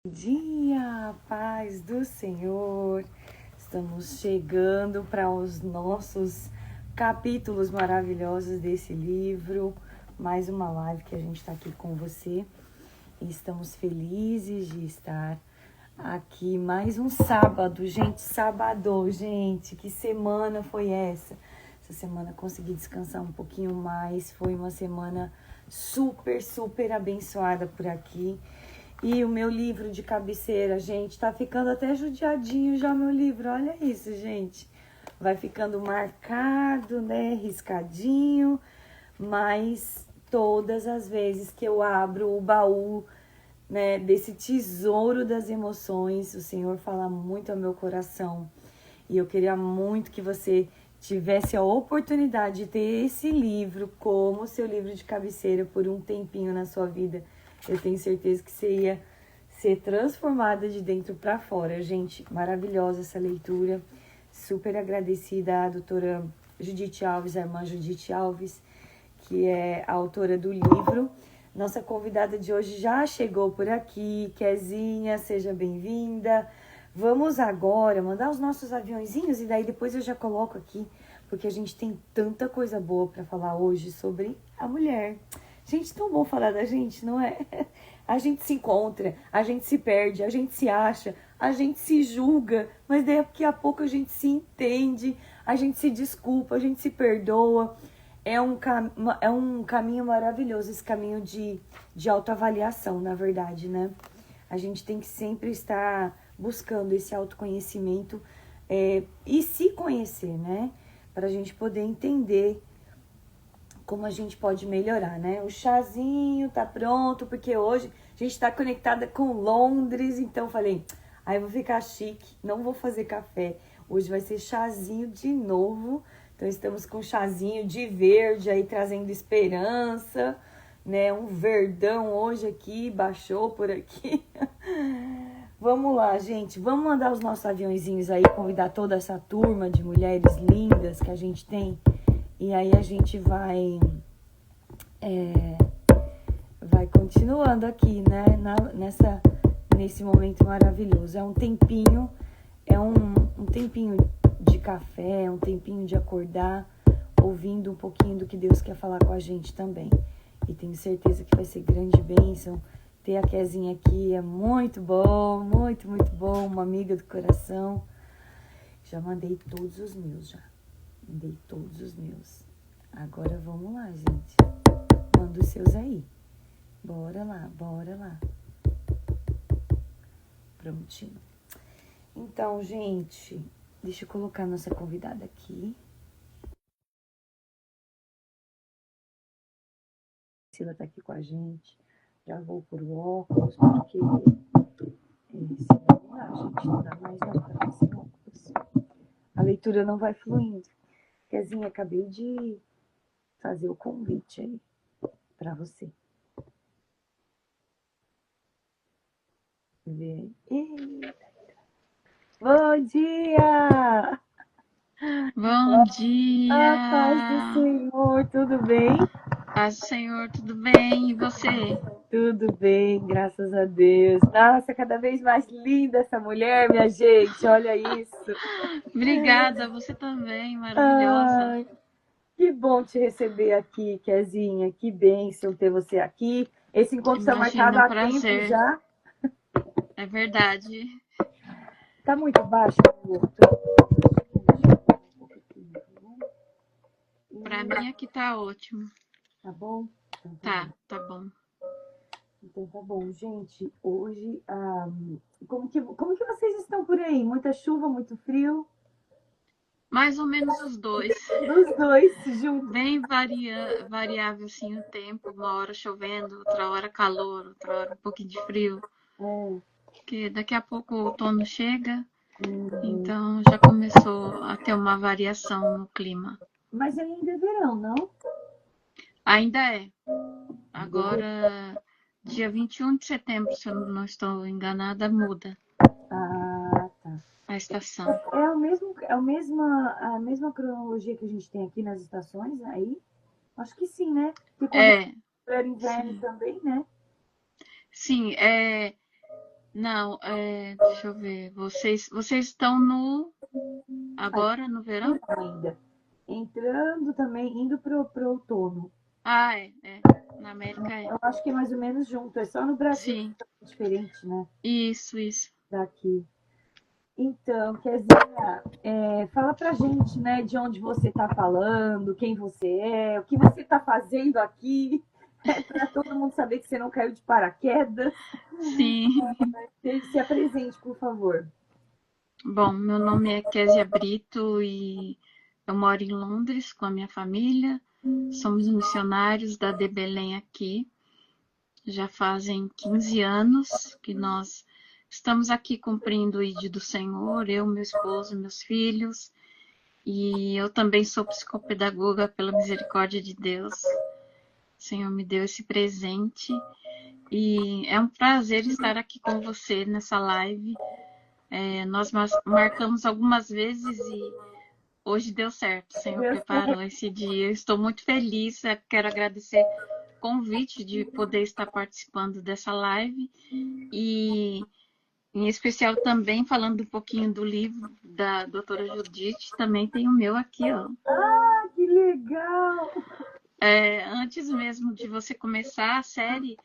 Dia, paz do Senhor. Estamos chegando para os nossos capítulos maravilhosos desse livro. Mais uma live que a gente está aqui com você. E estamos felizes de estar aqui mais um sábado. Gente, sábado, gente. Que semana foi essa? Essa semana consegui descansar um pouquinho mais. Foi uma semana super abençoada por aqui. E o meu livro de cabeceira, gente, tá ficando até judiadinho já meu livro. Olha isso, gente. Vai ficando marcado, né? Riscadinho. Mas todas as vezes que eu abro o baú, né, desse tesouro das emoções, o Senhor fala muito ao meu coração. E eu queria muito que você tivesse a oportunidade de ter esse livro como seu livro de cabeceira por um tempinho na sua vida. Eu tenho certeza que você ia ser transformada de dentro para fora. Gente, maravilhosa essa leitura. Super agradecida à doutora Judite Alves, a irmã Judite Alves, que é a autora do livro. Nossa convidada de hoje já chegou por aqui. Kezinha, seja bem-vinda. Vamos agora mandar os nossos aviãozinhos e daí depois eu já coloco aqui, porque a gente tem tanta coisa boa para falar hoje sobre a mulher. Gente, tão bom falar da gente, não é? A gente se encontra, a gente se perde, a gente se acha, a gente se julga, mas daqui a pouco a gente se entende, a gente se desculpa, a gente se perdoa. É um caminho maravilhoso, esse caminho de autoavaliação, na verdade, né? A gente tem que sempre estar buscando esse autoconhecimento e se conhecer, né? Para a gente poder entender como a gente pode melhorar, né? O chazinho tá pronto, porque hoje a gente tá conectada com Londres, então falei, aí eu vou ficar chique, não vou fazer café. Hoje vai ser chazinho de novo, então estamos com chazinho de verde aí, trazendo esperança, né? Um verdão hoje aqui, baixou por aqui. Vamos lá, gente, vamos mandar os nossos aviãozinhos aí, convidar toda essa turma de mulheres lindas que a gente tem. E aí a gente vai continuando aqui, né? Nesse momento maravilhoso. É um tempinho de café, é um tempinho de acordar, ouvindo um pouquinho do que Deus quer falar com a gente também. E tenho certeza que vai ser grande bênção. Ter a Kezinha aqui é muito bom, muito bom. Uma amiga do coração. Já mandei todos os meus, já. Mandei todos os meus. Agora vamos lá, gente. Manda os seus aí. Bora lá. Prontinho. Então, gente, deixa eu colocar nossa convidada aqui. Priscila tá aqui com a gente. Já vou por óculos, porque senão a gente não dá mais não pra sem óculos. A leitura não vai fluindo. Kezinha, acabei de fazer o convite aí pra você. Vê aí. Bom dia! Bom A paz do dia! Senhor, tudo bem? Paz do Senhor, tudo bem? E você? Tudo bem, graças a Deus. Nossa, cada vez mais linda essa mulher, minha gente, olha isso. Obrigada, você também, maravilhosa. Ai, que bom te receber aqui, Kezinha, que bênção ter você aqui. Esse encontro está marcado Imagina, um há tempo prazer. já. É verdade. Tá muito baixo o outro. Pra mim aqui tá ótimo. Tá bom? Então tá bom. Tá bom. Então tá bom, gente. Hoje, como que vocês estão por aí? Muita chuva, muito frio? Mais ou menos os dois. Dos dois juntos. Bem variável assim o tempo. Uma hora chovendo, outra hora calor, outra hora um pouquinho de frio. É. Porque daqui a pouco o outono chega, Uhum. então já começou a ter uma variação no clima. Mas ainda é verão, não? Ainda é. Ainda é verão. Agora, dia 21 de setembro, se eu não estou enganada, muda Ah, tá. a estação. A mesma cronologia que a gente tem aqui nas estações aí? Acho que sim, né? Porque quando É, era inverno sim. também, né? Sim, Não, deixa eu ver. Vocês estão agora no verão? Ainda. Entrando também, indo pro outono. Ah, na América é. Eu acho que é mais ou menos junto. É só no Brasil que Sim, é diferente, né? isso. Daqui. Então, Kezinha, fala pra gente, né, de onde você tá falando, quem você é, o que você tá fazendo aqui, para todo mundo saber que você não caiu de paraquedas. Sim. Se apresente, por favor. Bom, meu nome é Késia Brito e eu moro em Londres com a minha família. Somos missionários da De Belém aqui. Já fazem 15 anos que nós estamos aqui cumprindo o ID do Senhor, eu, meu esposo, meus filhos. E eu também sou psicopedagoga pela misericórdia de Deus. O Senhor me deu esse presente. E é um prazer estar aqui com você nessa live. Nós marcamos algumas vezes e hoje deu certo. O Senhor Deus quer. preparou esse dia. Eu estou muito feliz. Quero agradecer o convite de poder estar participando dessa live. E, em especial, também falando um pouquinho do livro da doutora Judite. Também tem o meu aqui, ó. Ah, que legal! Antes mesmo de você começar a série,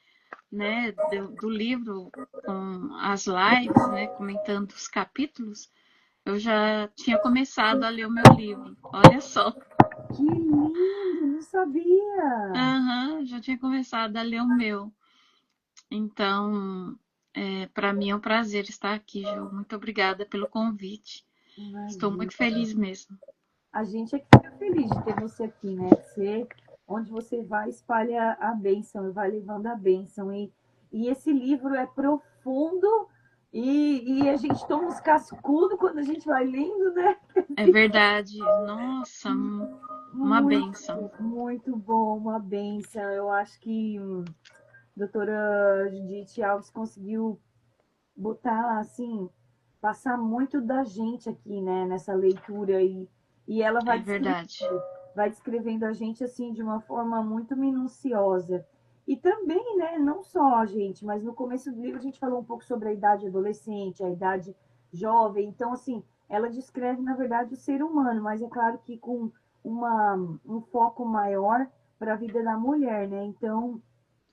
né, do livro com as lives, né, comentando os capítulos, eu já tinha começado a ler o meu livro. Olha só. Que lindo! Não sabia! Aham, já tinha começado a ler o meu. Então, para mim é um prazer estar aqui, Ju. Muito obrigada pelo convite. Estou Imagina. muito feliz mesmo. A gente é que fica feliz de ter você aqui, né? Você, onde você vai, espalha a bênção, vai levando a bênção. E esse livro é profundo e a gente toma uns cascudos quando a gente vai lendo, né? É verdade. Nossa, uma bênção. Muito, muito bom, uma bênção. Eu acho que a doutora Judite Alves conseguiu botar assim, passar muito da gente aqui, né, nessa leitura e ela É verdade. vai descrevendo a gente assim de uma forma muito minuciosa. E também, né, não só a gente, mas no começo do livro a gente falou um pouco sobre a idade adolescente, a idade jovem. Então, assim, ela descreve, na verdade, o ser humano, mas é claro que com um foco maior para a vida da mulher, né? Então, muito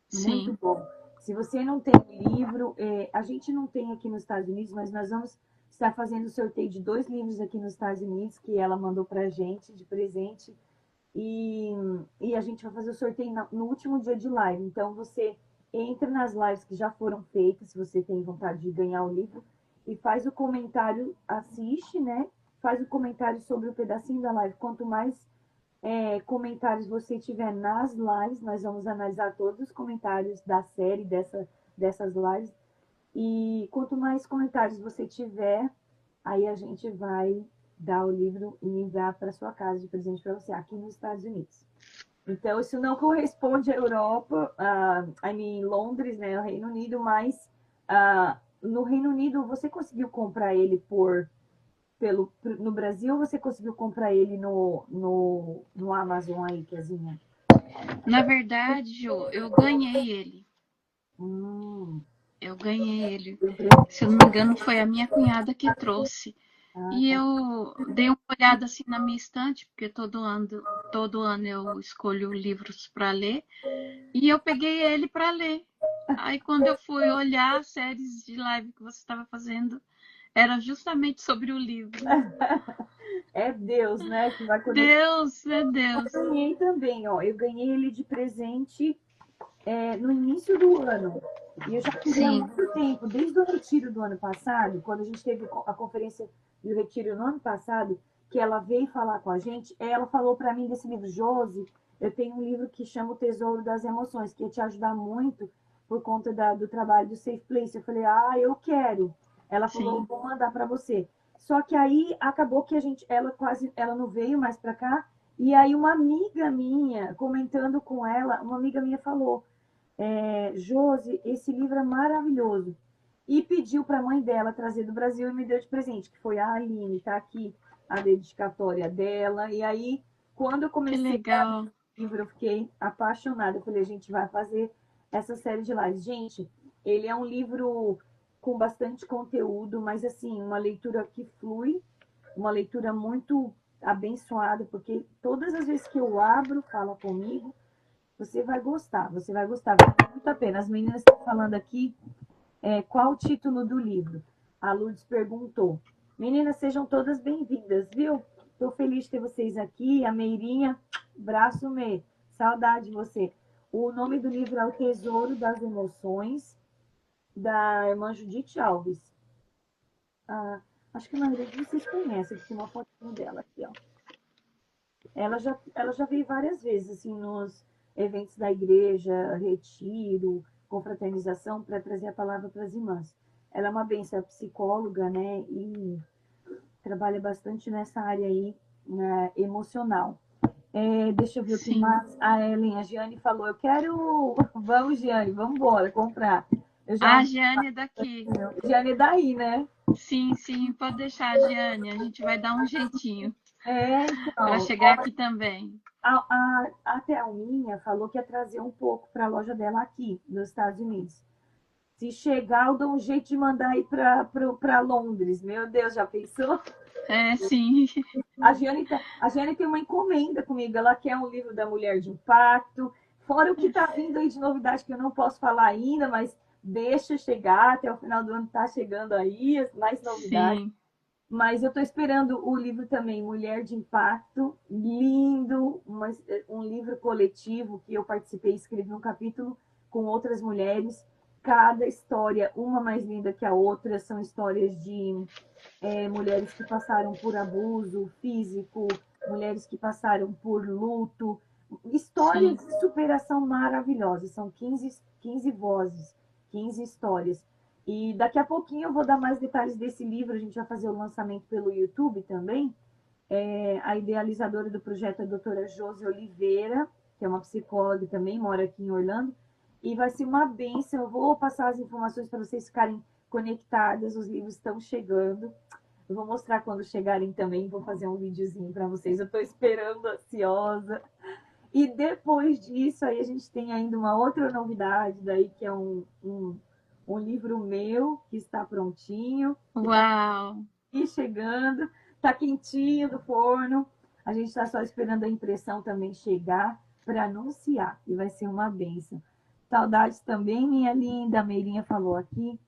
Sim, bom. Se você não tem livro, a gente não tem aqui nos Estados Unidos, mas nós vamos estar fazendo o sorteio de 2 livros aqui nos Estados Unidos, que ela mandou para a gente de presente. E, e a gente vai fazer o sorteio no último dia de live. Então você entra nas lives que já foram feitas, se você tem vontade de ganhar o livro, e faz o comentário, assiste, né? Faz o comentário sobre o pedacinho da live. Quanto mais comentários você tiver nas lives, nós vamos analisar todos os comentários da série, dessas lives. E quanto mais comentários você tiver, aí a gente vai dar o livro e enviar para sua casa de presente para você, aqui nos Estados Unidos. Então, isso não corresponde à Europa, em Londres, né, o Reino Unido, mas no Reino Unido você conseguiu comprar ele no Brasil, você conseguiu comprar ele no Amazon aí, Kezinha? na verdade, Ju, eu ganhei ele. Hum, Eu ganhei ele. foi um presente. Se eu não me engano, foi a minha cunhada que trouxe. Ah, E tá. eu dei uma olhada assim na minha estante, porque todo ano eu escolho livros para ler, e eu peguei ele para ler. Aí quando eu fui olhar as séries de live que você estava fazendo, era justamente sobre o livro. É Deus, né, que vai conectar. Deus, meu Eu Deus. ganhei também, ó. Eu ganhei ele de presente no início do ano. E eu já queria há Sim, muito tempo, desde o retiro do ano passado, quando a gente teve a conferência do retiro no ano passado, que ela veio falar com a gente, ela falou para mim desse livro, Josi, eu tenho um livro que chama O Tesouro das Emoções, que ia te ajudar muito por conta do trabalho do Safe Place. Eu falei, eu quero. Ela falou, sim. vou mandar para você. Só que aí acabou que ela não veio mais para cá. E aí uma amiga minha, comentando com ela, uma amiga minha falou, Josi, esse livro é maravilhoso. E pediu para a mãe dela trazer do Brasil e me deu de presente, que foi a Aline, tá aqui a dedicatória dela. E aí, quando eu Que comecei a ler legal. o livro, eu fiquei apaixonada. Eu falei, a gente vai fazer essa série de lives. Gente, ele é um livro com bastante conteúdo, mas assim, uma leitura que flui, uma leitura muito abençoada, porque todas as vezes que eu abro, fala comigo, você vai gostar, vale muito a pena. As meninas estão falando aqui, qual o título do livro? A Lourdes perguntou. Meninas, sejam todas bem-vindas, viu? Estou feliz de ter vocês aqui. A Meirinha, braço me, saudade de você. O nome do livro é O Tesouro das Emoções, da irmã Judite Alves. Ah, acho que a maioria de vocês conhece, porque tem uma fotinho dela aqui, ó. Ela já veio várias vezes, assim, nos eventos da igreja, retiro, confraternização, para trazer a palavra para as irmãs. Ela é uma bênção, é psicóloga, né, e trabalha bastante nessa área aí, né, emocional. Deixa eu ver o que mais. A Ellen, a Giane falou, eu quero... Vamos, Giane, vamos embora, comprar. A Giane é daqui. Giane é daí, né? Sim, sim, pode deixar, Giane. A gente vai dar um jeitinho Então. para chegar aqui também. A Thelminha falou que ia trazer um pouco para a loja dela aqui, nos Estados Unidos. Se chegar, eu dou um jeito de mandar ir para Londres. Meu Deus, já pensou? Sim. A Giane tem uma encomenda comigo. Ela quer um livro da Mulher de Impacto. Fora o que está vindo aí de novidade que eu não posso falar ainda, mas deixa chegar. Até o final do ano está chegando aí, mais novidades. Sim. Mas eu estou esperando o livro também, Mulher de Impacto, lindo, um livro coletivo que eu participei, escrevi um capítulo com outras mulheres, cada história, uma mais linda que a outra, são histórias de mulheres que passaram por abuso físico, mulheres que passaram por luto, histórias de superação maravilhosas, são 15 vozes, 15 histórias. E daqui a pouquinho eu vou dar mais detalhes desse livro, a gente vai fazer o lançamento pelo YouTube também. A idealizadora do projeto é a doutora Josi Oliveira, que é uma psicóloga também, mora aqui em Orlando. E vai ser uma bênção, eu vou passar as informações para vocês ficarem conectadas, os livros estão chegando. Eu vou mostrar quando chegarem também, vou fazer um videozinho para vocês, eu estou esperando, ansiosa. E depois disso, aí a gente tem ainda uma outra novidade daí, que é um livro meu, que está prontinho. Uau! E chegando, está quentinho do forno. A gente está só esperando a impressão também chegar para anunciar. E vai ser uma bênção. Saudades também, minha linda. A Meirinha falou aqui.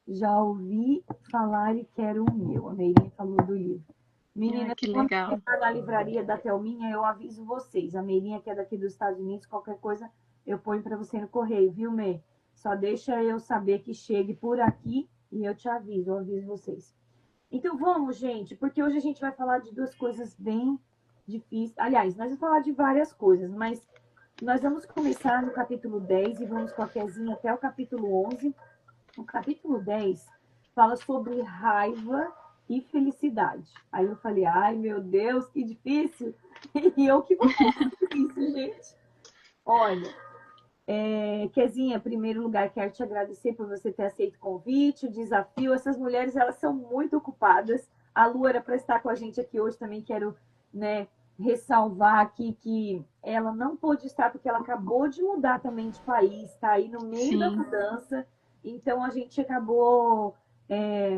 Já ouvi falar e quero o meu. A Meirinha falou do livro. Menina, que legal. Quando chegar na livraria da Thelminha, eu aviso vocês. A Meirinha, que é daqui dos Estados Unidos, qualquer coisa eu ponho para você no correio, viu, Mei? Só deixa eu saber que chegue por aqui e eu te aviso, eu aviso vocês. Então vamos, gente, porque hoje a gente vai falar de duas coisas bem difíceis. Aliás, nós vamos falar de várias coisas, mas nós vamos começar no capítulo 10 e vamos com a Kezinha até o capítulo 11. O capítulo 10 fala sobre raiva e felicidade. Aí eu falei, ai meu Deus, que difícil. E eu que vou falar difícil, gente. Olha, Kezinha, em primeiro lugar, quero te agradecer por você ter aceito o convite, o desafio. Essas mulheres, elas são muito ocupadas. A Lu era para estar com a gente aqui hoje também. Quero, né, ressalvar aqui que ela não pôde estar porque ela acabou de mudar também de país, está aí no meio da mudança. Então a gente acabou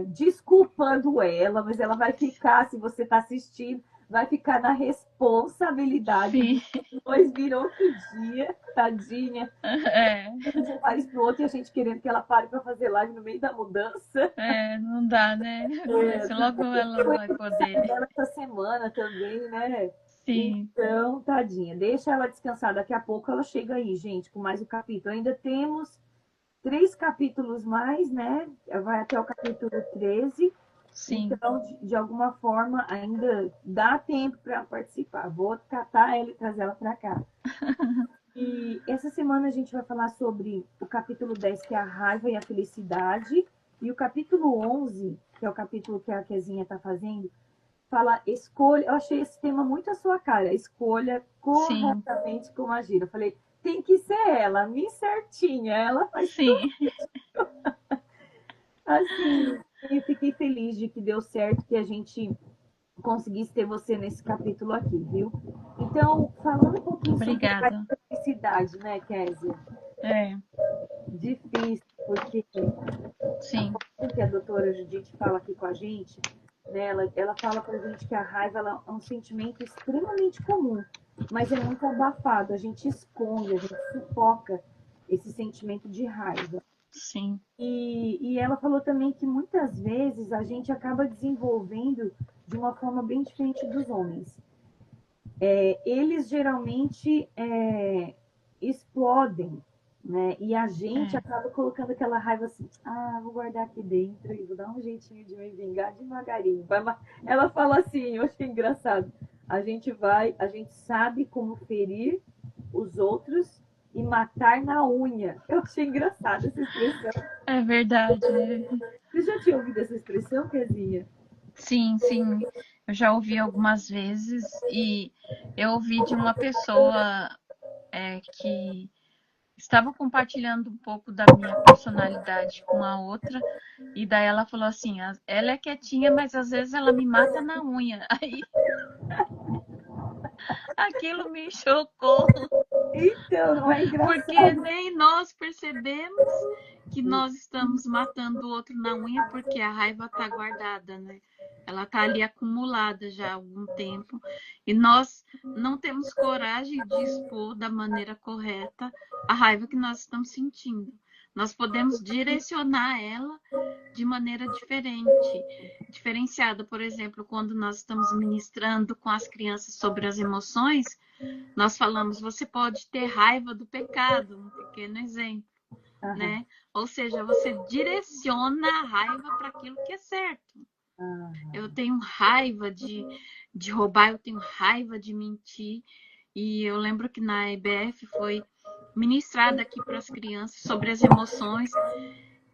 desculpando ela, mas ela vai ficar, se você está assistindo, vai ficar na responsabilidade. Depois virou que dia, tadinha. Um país pro outro e a gente querendo que ela pare para fazer live no meio da mudança. Não dá, né? Logo ela vai poder. Ela essa semana também, né? Sim. Então, tadinha, deixa ela descansar. Daqui a pouco ela chega aí, gente, com mais um capítulo. Ainda temos 3 capítulos mais, né? Vai até o capítulo 13. Sim. Então, de alguma forma, ainda dá tempo para participar. Vou catar ela e trazer ela para cá. E essa semana a gente vai falar sobre o capítulo 10, que é a raiva e a felicidade. E o capítulo 11, que é o capítulo que a Kezinha está fazendo, fala escolha. Eu achei esse tema muito a sua cara. Escolha corretamente como agir. Eu falei, tem que ser ela, me certinha. Ela faz tudo. Assim, eu fiquei feliz de que deu certo, que a gente conseguisse ter você nesse capítulo aqui, viu? Então, falando um pouquinho sobre a felicidade, né, Kézia? É. Difícil. Porque Sim, o que a doutora Judite fala aqui com a gente, né, ela fala pra gente que a raiva ela é um sentimento extremamente comum, mas é muito abafado, a gente esconde, a gente sufoca esse sentimento de raiva. sim, E ela falou também que muitas vezes a gente acaba desenvolvendo de uma forma bem diferente dos homens. Eles geralmente explodem, né? E a gente é, acaba colocando aquela raiva assim, vou guardar aqui dentro e vou dar um jeitinho de me vingar devagarinho. Ela fala assim, eu achei engraçado. A gente sabe como ferir os outros e matar na unha. Eu achei engraçado essa expressão. é verdade. Você já tinha ouvido essa expressão, Kezinha? Sim, sim, eu já ouvi algumas vezes e eu ouvi de uma pessoa que estava compartilhando um pouco da minha personalidade com a outra, e daí ela falou assim: ela é quietinha, mas às vezes ela me mata na unha. Aí aquilo me chocou, Então, não é porque engraçado? nem nós percebemos que nós estamos matando o outro na unha, porque a raiva está guardada, né? Ela está ali acumulada já há algum tempo, e nós não temos coragem de expor da maneira correta a raiva que nós estamos sentindo. Nós podemos direcionar ela de maneira diferente, diferenciada. Por exemplo, quando nós estamos ministrando com as crianças sobre as emoções, nós falamos, você pode ter raiva do pecado, um pequeno exemplo, Aham, né? Ou seja, você direciona a raiva para aquilo que é certo. Eu aham. tenho raiva de roubar, eu tenho raiva de mentir. E eu lembro que na EBF foi ministrada aqui para as crianças sobre as emoções.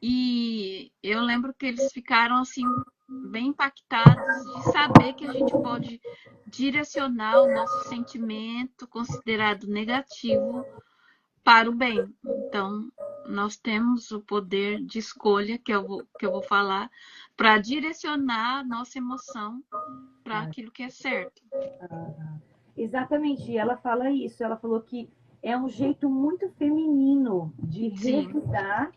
E eu lembro que eles ficaram assim bem impactados de saber que a gente pode direcionar o nosso sentimento considerado negativo para o bem. Então, nós temos o poder de escolha, que eu vou falar, para direcionar a nossa emoção para Ah, aquilo que é certo. exatamente, e ela fala isso. Ela falou que é um jeito muito feminino de Sim, revidar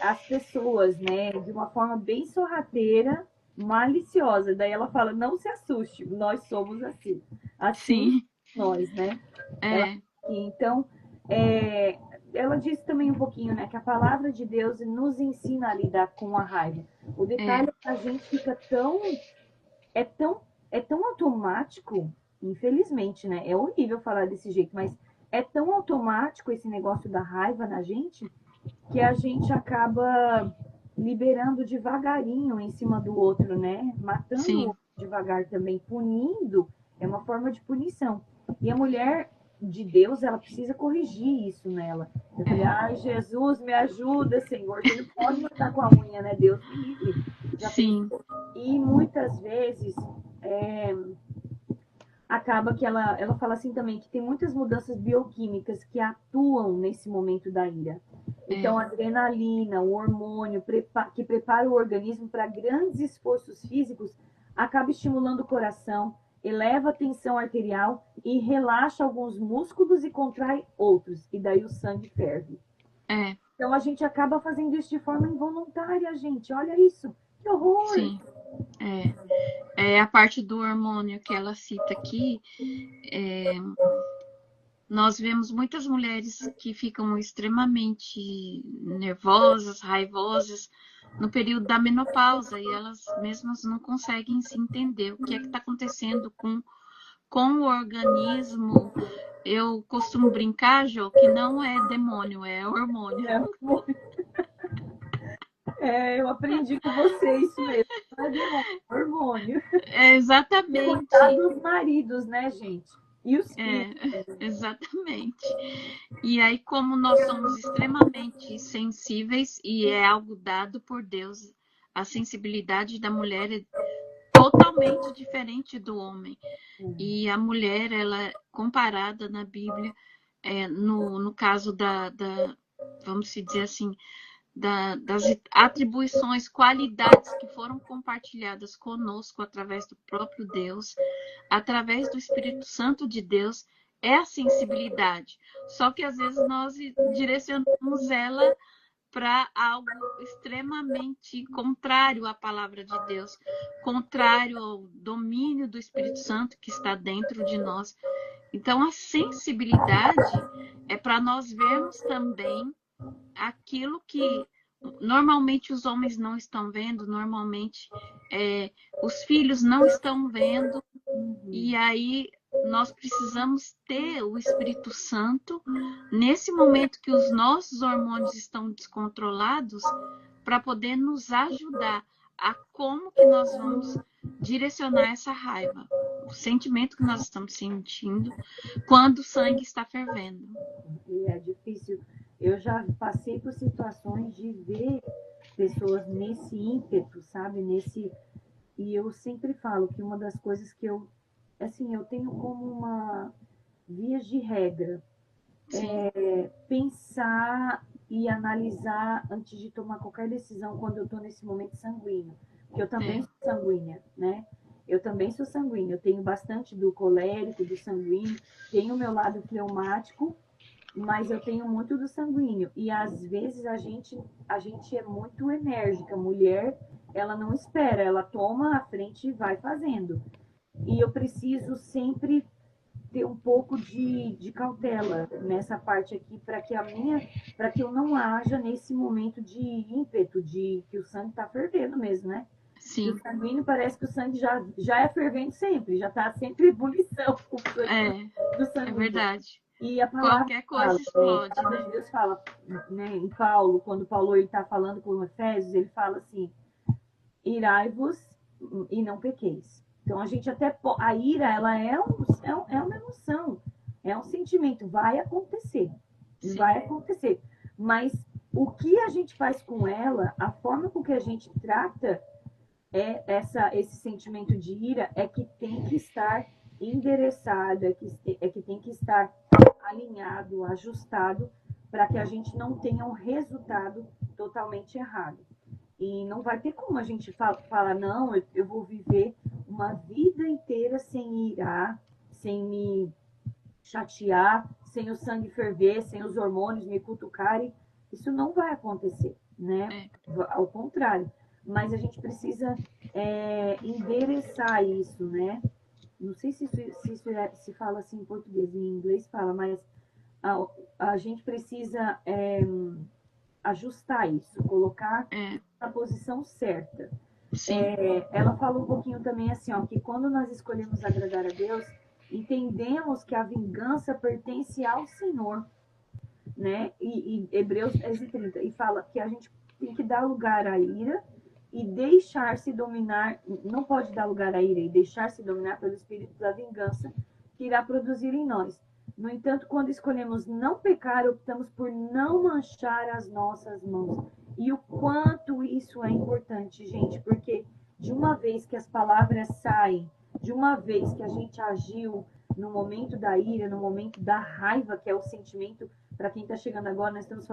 as pessoas, né? De uma forma bem sorrateira, maliciosa. Daí ela fala: não se assuste, nós somos assim. Assim sim, nós, né? Ela, é, então, é, ela disse também um pouquinho, né? Que a palavra de Deus nos ensina a lidar com a raiva. O é, detalhe é que a gente fica é tão, é tão automático, infelizmente, né? É horrível falar desse jeito, mas é tão automático esse negócio da raiva na gente que a gente acaba liberando devagarinho em cima do outro, né? Matando o sim, outro devagar também, punindo, é uma forma de punição. E a mulher de Deus, ela precisa corrigir isso nela. Eu falei, é, ai, Jesus, me ajuda, Senhor. Você não pode matar com a unha, né? Deus me livre. Já sim, pensou? E muitas vezes é, acaba que ela fala assim também que tem muitas mudanças bioquímicas que atuam nesse momento da ira. Então, é, a adrenalina, o hormônio que prepara o organismo para grandes esforços físicos, acaba estimulando o coração, eleva a tensão arterial e relaxa alguns músculos e contrai outros. E daí o sangue ferve. é, Então, a gente acaba fazendo isso de forma involuntária, gente. Olha isso. Que horror! sim, é. É a parte do hormônio que ela cita aqui. É, nós vemos muitas mulheres que ficam extremamente nervosas, raivosas no período da menopausa e elas mesmas não conseguem se entender o que é que está acontecendo com o organismo. Eu costumo brincar, Jô, que não é demônio, é hormônio. É, eu aprendi com você isso mesmo. Não é demônio, é hormônio. É E coitado exatamente, dos maridos, né, gente? E os filhos. é, exatamente. E aí, como nós somos extremamente sensíveis e é algo dado por Deus, a sensibilidade da mulher é totalmente diferente do homem. E a mulher, ela é comparada na Bíblia, no caso vamos dizer assim, das atribuições, qualidades que foram compartilhadas conosco através do próprio Deus, através do Espírito Santo de Deus, é a sensibilidade. Só que às vezes nós direcionamos ela para algo extremamente contrário à palavra de Deus, contrário ao domínio do Espírito Santo que está dentro de nós. Então, a sensibilidade é para nós vermos também aquilo que normalmente os homens não estão vendo, normalmente os filhos não estão vendo, e aí nós precisamos ter o Espírito Santo nesse momento que os nossos hormônios estão descontrolados para poder nos ajudar a como que nós vamos direcionar essa raiva, o sentimento que nós estamos sentindo quando o sangue está fervendo. E é difícil. Eu já passei por situações de ver pessoas nesse ímpeto, sabe? E eu sempre falo que uma das coisas que eu tenho como uma via de regra pensar e analisar antes de tomar qualquer decisão quando eu estou nesse momento sanguíneo. Porque eu também sou sanguínea, né? Eu também sou sanguínea. Eu tenho bastante do colérico, do sanguíneo, tenho o meu lado fleumático, mas eu tenho muito do sanguíneo. E às vezes a gente é muito enérgica. Mulher, ela não espera, ela toma a frente e vai fazendo. E eu preciso sempre ter um pouco de cautela nessa parte aqui para que eu não haja nesse momento de ímpeto, de que o sangue está fervendo mesmo, né? Sim. O sanguíneo parece que o sangue já é fervendo sempre, já está sempre em ebulição do sangue. É verdade. E a palavra qualquer coisa explode, a palavra de Deus fala, né, em Paulo, quando Paulo está falando com os Efésios, ele fala assim: irai-vos e não pequeis. Então a gente a ira, ela é uma emoção, é um sentimento, vai acontecer, Sim. vai acontecer. Mas o que a gente faz com ela, a forma com que a gente trata esse sentimento de ira é que tem que estar endereçado, é que tem que estar alinhado, ajustado, para que a gente não tenha um resultado totalmente errado. E não vai ter como a gente falar, não, eu vou viver uma vida inteira sem irar, sem me chatear, sem o sangue ferver, sem os hormônios me cutucarem. Isso não vai acontecer, né? Ao contrário. Mas a gente precisa endereçar isso, né? Não sei se se fala assim em português, em inglês fala, mas a gente precisa ajustar isso, colocar na posição certa. Ela falou um pouquinho também assim, ó, que quando nós escolhemos agradar a Deus, entendemos que a vingança pertence ao Senhor, né? E Hebreus 10:30, e fala que a gente tem que dar lugar à ira e deixar-se dominar, não pode dar lugar à ira e deixar-se dominar pelo espírito da vingança que irá produzir em nós. No entanto, quando escolhemos não pecar, optamos por não manchar as nossas mãos. E o quanto isso é importante, gente, porque de uma vez que as palavras saem, de uma vez que a gente agiu no momento da ira, no momento da raiva, que é o sentimento, para quem está chegando agora, nós estamos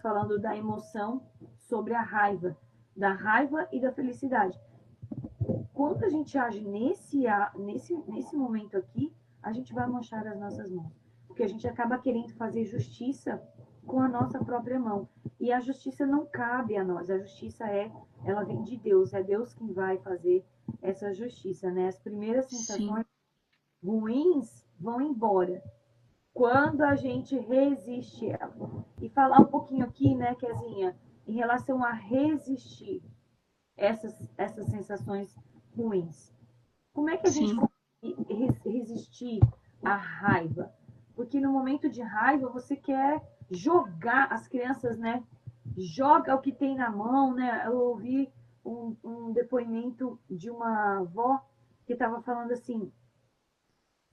falando da emoção sobre a raiva, da raiva e da felicidade. Quando a gente age nesse momento aqui, a gente vai manchar as nossas mãos. Porque a gente acaba querendo fazer justiça com a nossa própria mão. E a justiça não cabe a nós. A justiça ela vem de Deus. É Deus quem vai fazer essa justiça, né? As primeiras sensações ruins vão embora quando a gente resiste ela. E falar um pouquinho aqui, né, Kezinha, em relação a resistir essas sensações ruins. Como é que a gente consegue resistir à raiva? Porque no momento de raiva você quer jogar as crianças, né? Joga o que tem na mão, né? Eu ouvi um depoimento de uma avó que estava falando assim: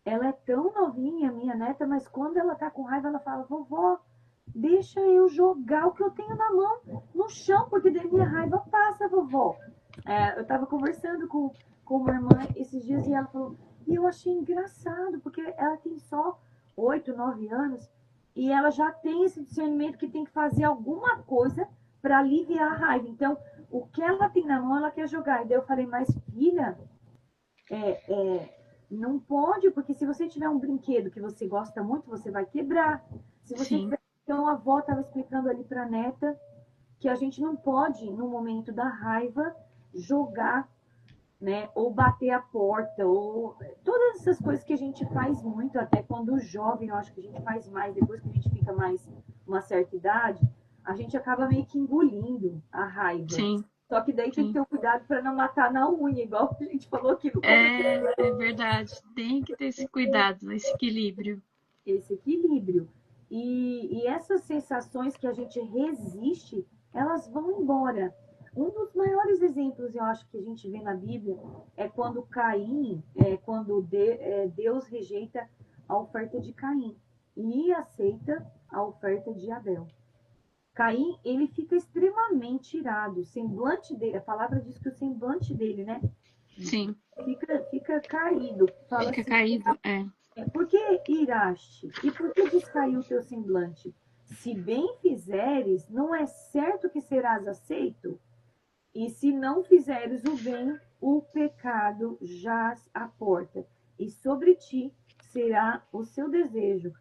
ela é tão novinha, minha neta, mas quando ela tá com raiva, ela fala: vovó, deixa eu jogar o que eu tenho na mão no chão, porque daí minha raiva passa, vovó. Eu estava conversando com uma irmã esses dias e ela falou, e eu achei engraçado, porque ela tem só 8, 9 anos e ela já tem esse discernimento que tem que fazer alguma coisa para aliviar a raiva. Então, o que ela tem na mão, ela quer jogar. E daí eu falei, mas filha, não pode, porque se você tiver um brinquedo que você gosta muito, você vai quebrar. Se você tiver Então a avó estava explicando ali para a neta que a gente não pode, no momento da raiva, jogar, né, ou bater a porta, ou todas essas coisas que a gente faz muito, até quando jovem, eu acho que a gente faz mais, depois que a gente fica mais uma certa idade, a gente acaba meio que engolindo a raiva. Sim, Só que daí tem que sim. ter o cuidado para não matar na unha, igual a gente falou aqui no começo. É verdade. Tem que ter esse cuidado, esse equilíbrio. Esse equilíbrio. E essas sensações que a gente resiste, elas vão embora. Um dos maiores exemplos, eu acho, que a gente vê na Bíblia é quando Caim, Deus rejeita a oferta de Caim e aceita a oferta de Abel. Caim, ele fica extremamente irado. O semblante dele, a palavra diz que o semblante dele, né, Sim, fica caído. Fala fica assim, caído. É, por que iraste? E por que descaiu o teu semblante? Se bem fizeres, não é certo que serás aceito? E se não fizeres o bem, o pecado jaz à porta, e sobre ti será o seu desejo,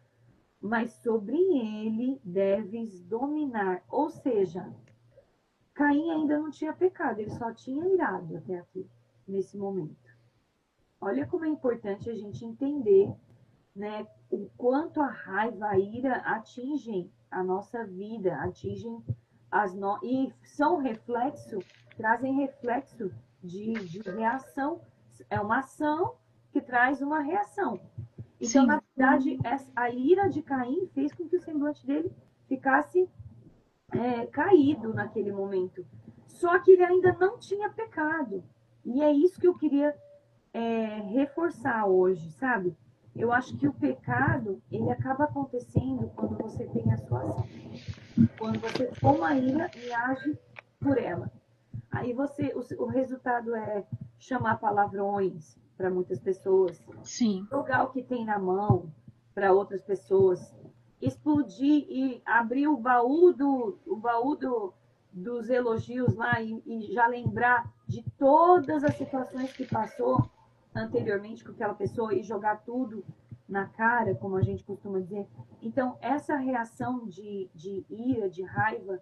mas sobre ele deves dominar. Ou seja, Caim ainda não tinha pecado, ele só tinha irado até aqui, nesse momento. Olha como é importante a gente entender, né, o quanto a raiva, a ira atingem a nossa vida, atingem e são reflexo, trazem reflexo de reação. É uma ação que traz uma reação. Então, sim, na verdade, a ira de Caim fez com que o semblante dele ficasse caído naquele momento. Só que ele ainda não tinha pecado. E é isso que eu queria reforçar hoje, sabe? Eu acho que o pecado, ele acaba acontecendo quando você tem a sua ação. Quando você toma a ira e age por ela. Aí o resultado é chamar palavrões para muitas pessoas, sim, jogar o que tem na mão para outras pessoas, explodir e abrir dos elogios lá e já lembrar de todas as situações que passou anteriormente com aquela pessoa e jogar tudo na cara, como a gente costuma dizer. Então, essa reação de ira, de raiva,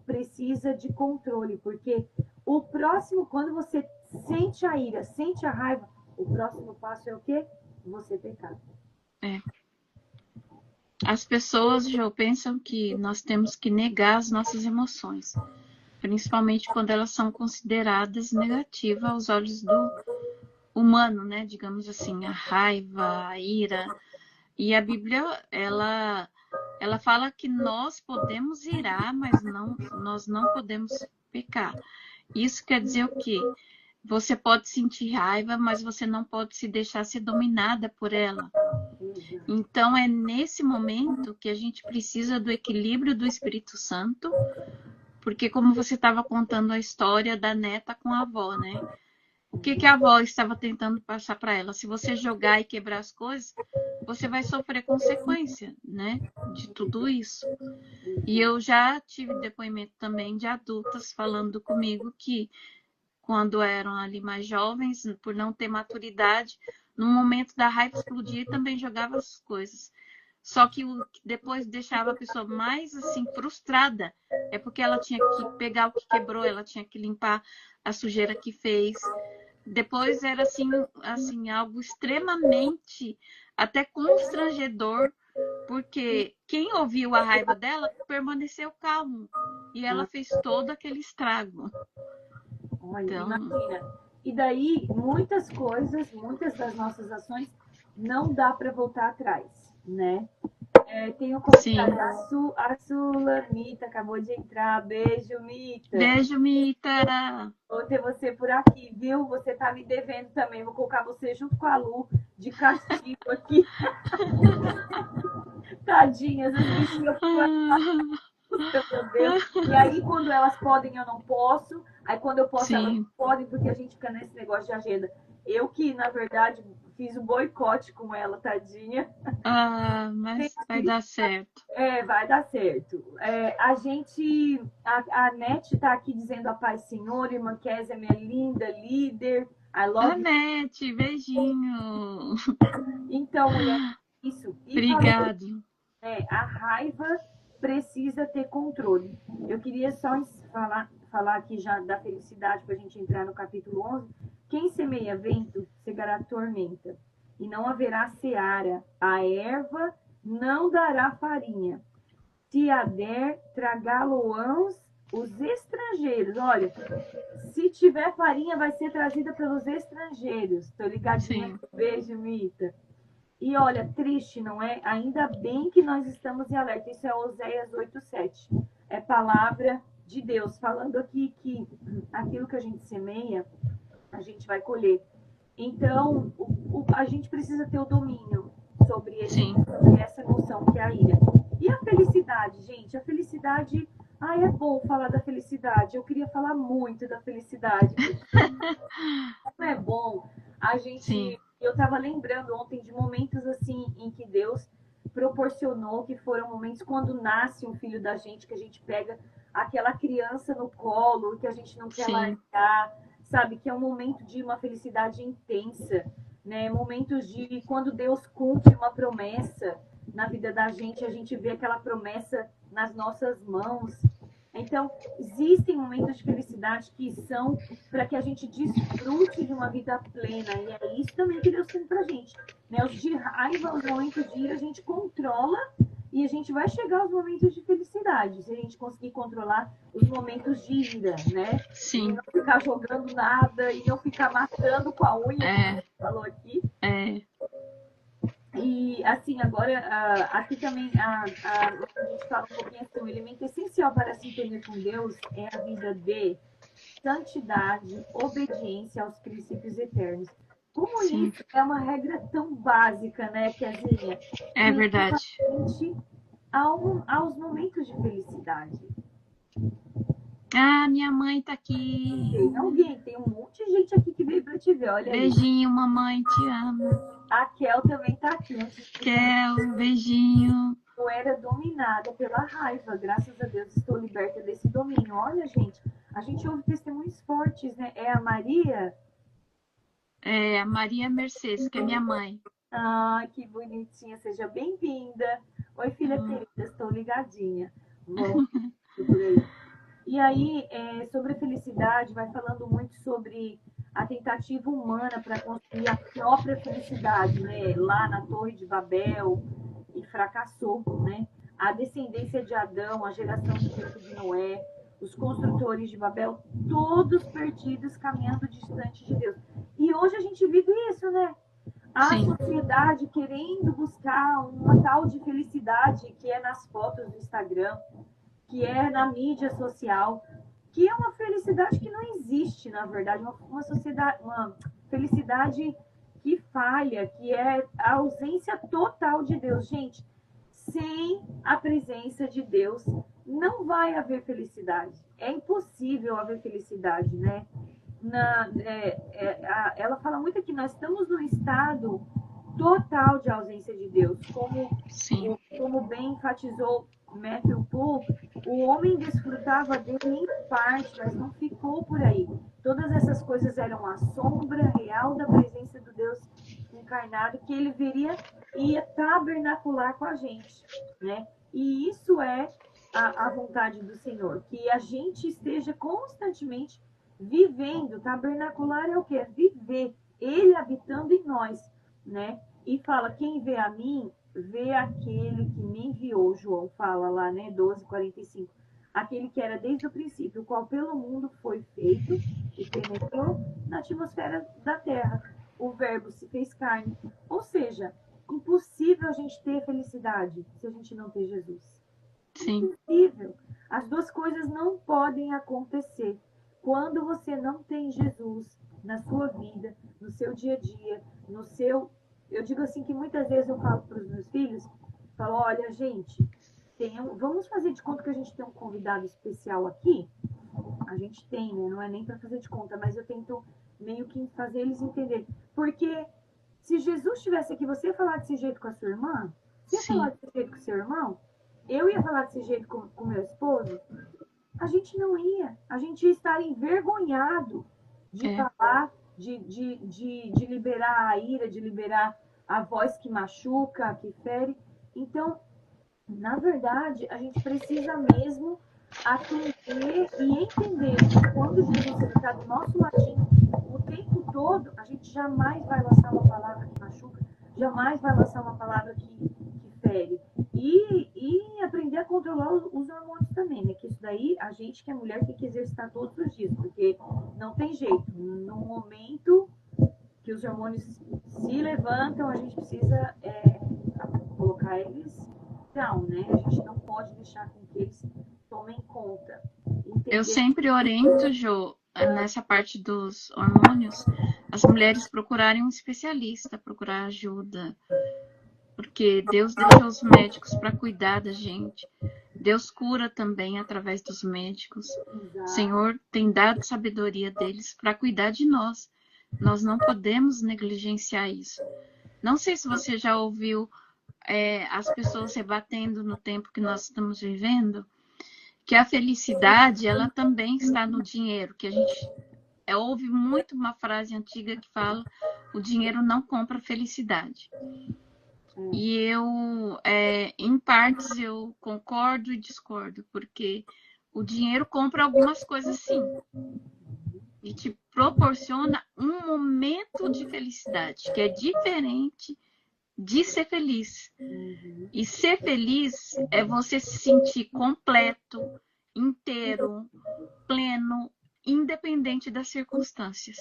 precisa de controle, porque o próximo, quando você sente a ira, sente a raiva, o próximo passo é o quê? Você pecar. é. As pessoas já pensam que nós temos que negar as nossas emoções, principalmente quando elas são consideradas negativas aos olhos do humano, né? Digamos assim, a raiva, a ira. E a Bíblia, ela fala que nós podemos irar, mas nós não podemos pecar. Isso quer dizer o quê? Você pode sentir raiva, mas você não pode se deixar ser dominada por ela. Então é nesse momento que a gente precisa do equilíbrio do Espírito Santo, porque como você estava contando a história da neta com a avó, né? O que a avó estava tentando passar para ela? Se você jogar e quebrar as coisas, você vai sofrer consequência, né? De tudo isso. E eu já tive depoimento também de adultas falando comigo que quando eram ali mais jovens, por não ter maturidade, no momento da raiva explodia e também jogava as coisas. Só que o que depois deixava a pessoa mais assim frustrada é porque ela tinha que pegar o que quebrou, ela tinha que limpar a sujeira que fez. Depois era assim algo extremamente até constrangedor, porque quem ouviu a raiva dela permaneceu calmo e ela fez todo aquele estrago. Olha, Então, imagina. E daí, muitas coisas, muitas das nossas ações, não dá para voltar atrás, né? Tem um sim. comentário, a Sulamita acabou de entrar. Beijo, Mita. Beijo, Mita. Vou ter você por aqui, viu? Você tá me devendo também. Vou colocar você junto com a Lu de castigo aqui. Tadinhas, as bichinhas, meu Deus. E aí, quando elas podem, eu não posso. Aí, quando eu posso, elas não Sim. podem, porque a gente fica nesse negócio de agenda. Eu que, na verdade, fiz um boicote com ela, tadinha. Ah, mas vai dar certo. Vai dar certo. A Nete está aqui dizendo a paz, Senhor, irmã Kézia, minha linda líder. I love you. Anete, beijinho. Então, mulher, isso. E falando, Obrigado. a raiva precisa ter controle. Eu queria só falar aqui já da felicidade para a gente entrar no capítulo 11. Quem semeia vento, cegará tormenta, e não haverá seara. A erva não dará farinha. Se a der, tragá-lo-ãos os estrangeiros. Olha, se tiver farinha, vai ser trazida pelos estrangeiros. Tô ligadinha? Beijo, Mita. E olha, triste, não é? Ainda bem que nós estamos em alerta. Isso é Oséias 8:7. É palavra de Deus, falando aqui que aquilo que a gente semeia, a gente vai colher. Então, a gente precisa ter o domínio sobre essa noção que é a ira. E a felicidade, gente? A felicidade... Ai, é bom falar da felicidade. Eu queria falar muito da felicidade. Não é bom a gente... Sim. Eu estava lembrando ontem de momentos assim em que Deus proporcionou, que foram momentos quando nasce um filho da gente, que a gente pega aquela criança no colo, que a gente não quer largar, sabe? Que é um momento de uma felicidade intensa, né? Momentos de quando Deus cumpre uma promessa na vida da gente, a gente vê aquela promessa nas nossas mãos. Então, existem momentos de felicidade que são para que a gente desfrute de uma vida plena. E é isso também que Deus tem para a gente. Né? Os de raiva, os momentos de ira, a gente controla e a gente vai chegar aos momentos de felicidade. Se a gente conseguir controlar os momentos de ira, né? Sim. E não ficar jogando nada e não ficar matando com a unha, como você falou aqui. E, assim, agora, aqui também, a gente fala um pouquinho assim, o elemento essencial para se entender com Deus é a vida de santidade, obediência aos princípios eternos. Como isso é uma regra tão básica, né, Kezinha? É verdade. Aos momentos de felicidade. Ah, minha mãe tá aqui. Tem um monte de gente aqui que veio para te ver, olha aí. Beijinho, mamãe, te amo. A Kel também tá aqui. Kel, beijinho. Eu era dominada pela raiva. Graças a Deus estou liberta desse domínio. Olha, gente, a gente ouve testemunhos fortes, né? É a Maria? É, a Maria Mercedes, que é minha mãe. Ah, que bonitinha. Seja bem-vinda. Oi, filha querida, estou ligadinha. Bom, e aí, sobre a felicidade, vai falando muito sobre a tentativa humana para construir a própria felicidade, né? Lá na Torre de Babel, e fracassou, né? A descendência de Adão, a geração de Noé, os construtores de Babel, todos perdidos, caminhando distante de Deus. E hoje a gente vive isso, né? A sociedade querendo buscar uma tal de felicidade que é nas fotos do Instagram, que é na mídia social, que é uma felicidade que não existe, na verdade, uma felicidade que falha, que é a ausência total de Deus. Gente, sem a presença de Deus, não vai haver felicidade. É impossível haver felicidade, né? Ela fala muito aqui, nós estamos num estado total de ausência de Deus, como bem enfatizou Matthew Poole, o homem desfrutava dele em parte, mas não ficou por aí. Todas essas coisas eram a sombra real da presença do Deus encarnado, que ele ia tabernacular com a gente, né? E isso é a vontade do Senhor, que a gente esteja constantemente vivendo. Tabernacular é o quê? Viver, ele habitando em nós, né? E fala, quem vê a mim, vê aquele que me enviou. João fala lá, né? 12:45. Aquele que era desde o princípio, o qual pelo mundo foi feito e penetrou na atmosfera da terra. O verbo se fez carne. Ou seja, impossível a gente ter felicidade se a gente não ter Jesus. Impossível. As duas coisas não podem acontecer. Quando você não tem Jesus na sua vida, no seu dia a dia, no seu... Eu digo assim que muitas vezes eu falo para os meus filhos, falo, olha, gente, vamos fazer de conta que a gente tem um convidado especial aqui. A gente tem, né? Não é nem para fazer de conta, mas eu tento meio que fazer eles entenderem. Porque se Jesus estivesse aqui, você ia falar desse jeito com a sua irmã? Você ia falar desse jeito com o seu irmão? Eu ia falar desse jeito com meu esposo? A gente não ia. A gente ia estar envergonhado de falar, de liberar a ira, de liberar a voz que machuca, que fere. Então, Na verdade, a gente precisa mesmo atender e entender que quando Jesus está do nosso ladinho o tempo todo, a gente jamais vai lançar uma palavra que machuca, jamais vai lançar uma palavra que fere. E aprender a controlar os hormônios também, né? Que isso daí a gente que é mulher tem que exercitar todos os dias, porque não tem jeito. No momento que os hormônios se levantam, a gente precisa colocar eles down, né? A gente não pode deixar com que eles tomem conta. Eu Entender. sempre oriento, Jo, nessa parte dos hormônios, as mulheres procurarem um especialista, procurar ajuda, porque Deus deixou os médicos para cuidar da gente. Deus cura também através dos médicos. O Exato. Senhor tem dado sabedoria deles para cuidar de nós. Nós não podemos negligenciar isso. Não sei se você já ouviu as pessoas rebatendo no tempo que nós estamos vivendo, que a felicidade ela também está no dinheiro, que a gente ouve muito uma frase antiga que fala: o dinheiro não compra felicidade. E eu, em partes, eu concordo e discordo, porque o dinheiro compra algumas coisas sim, e te proporciona um momento de felicidade, que é diferente de ser feliz. E ser feliz é você se sentir completo, inteiro, pleno, independente das circunstâncias.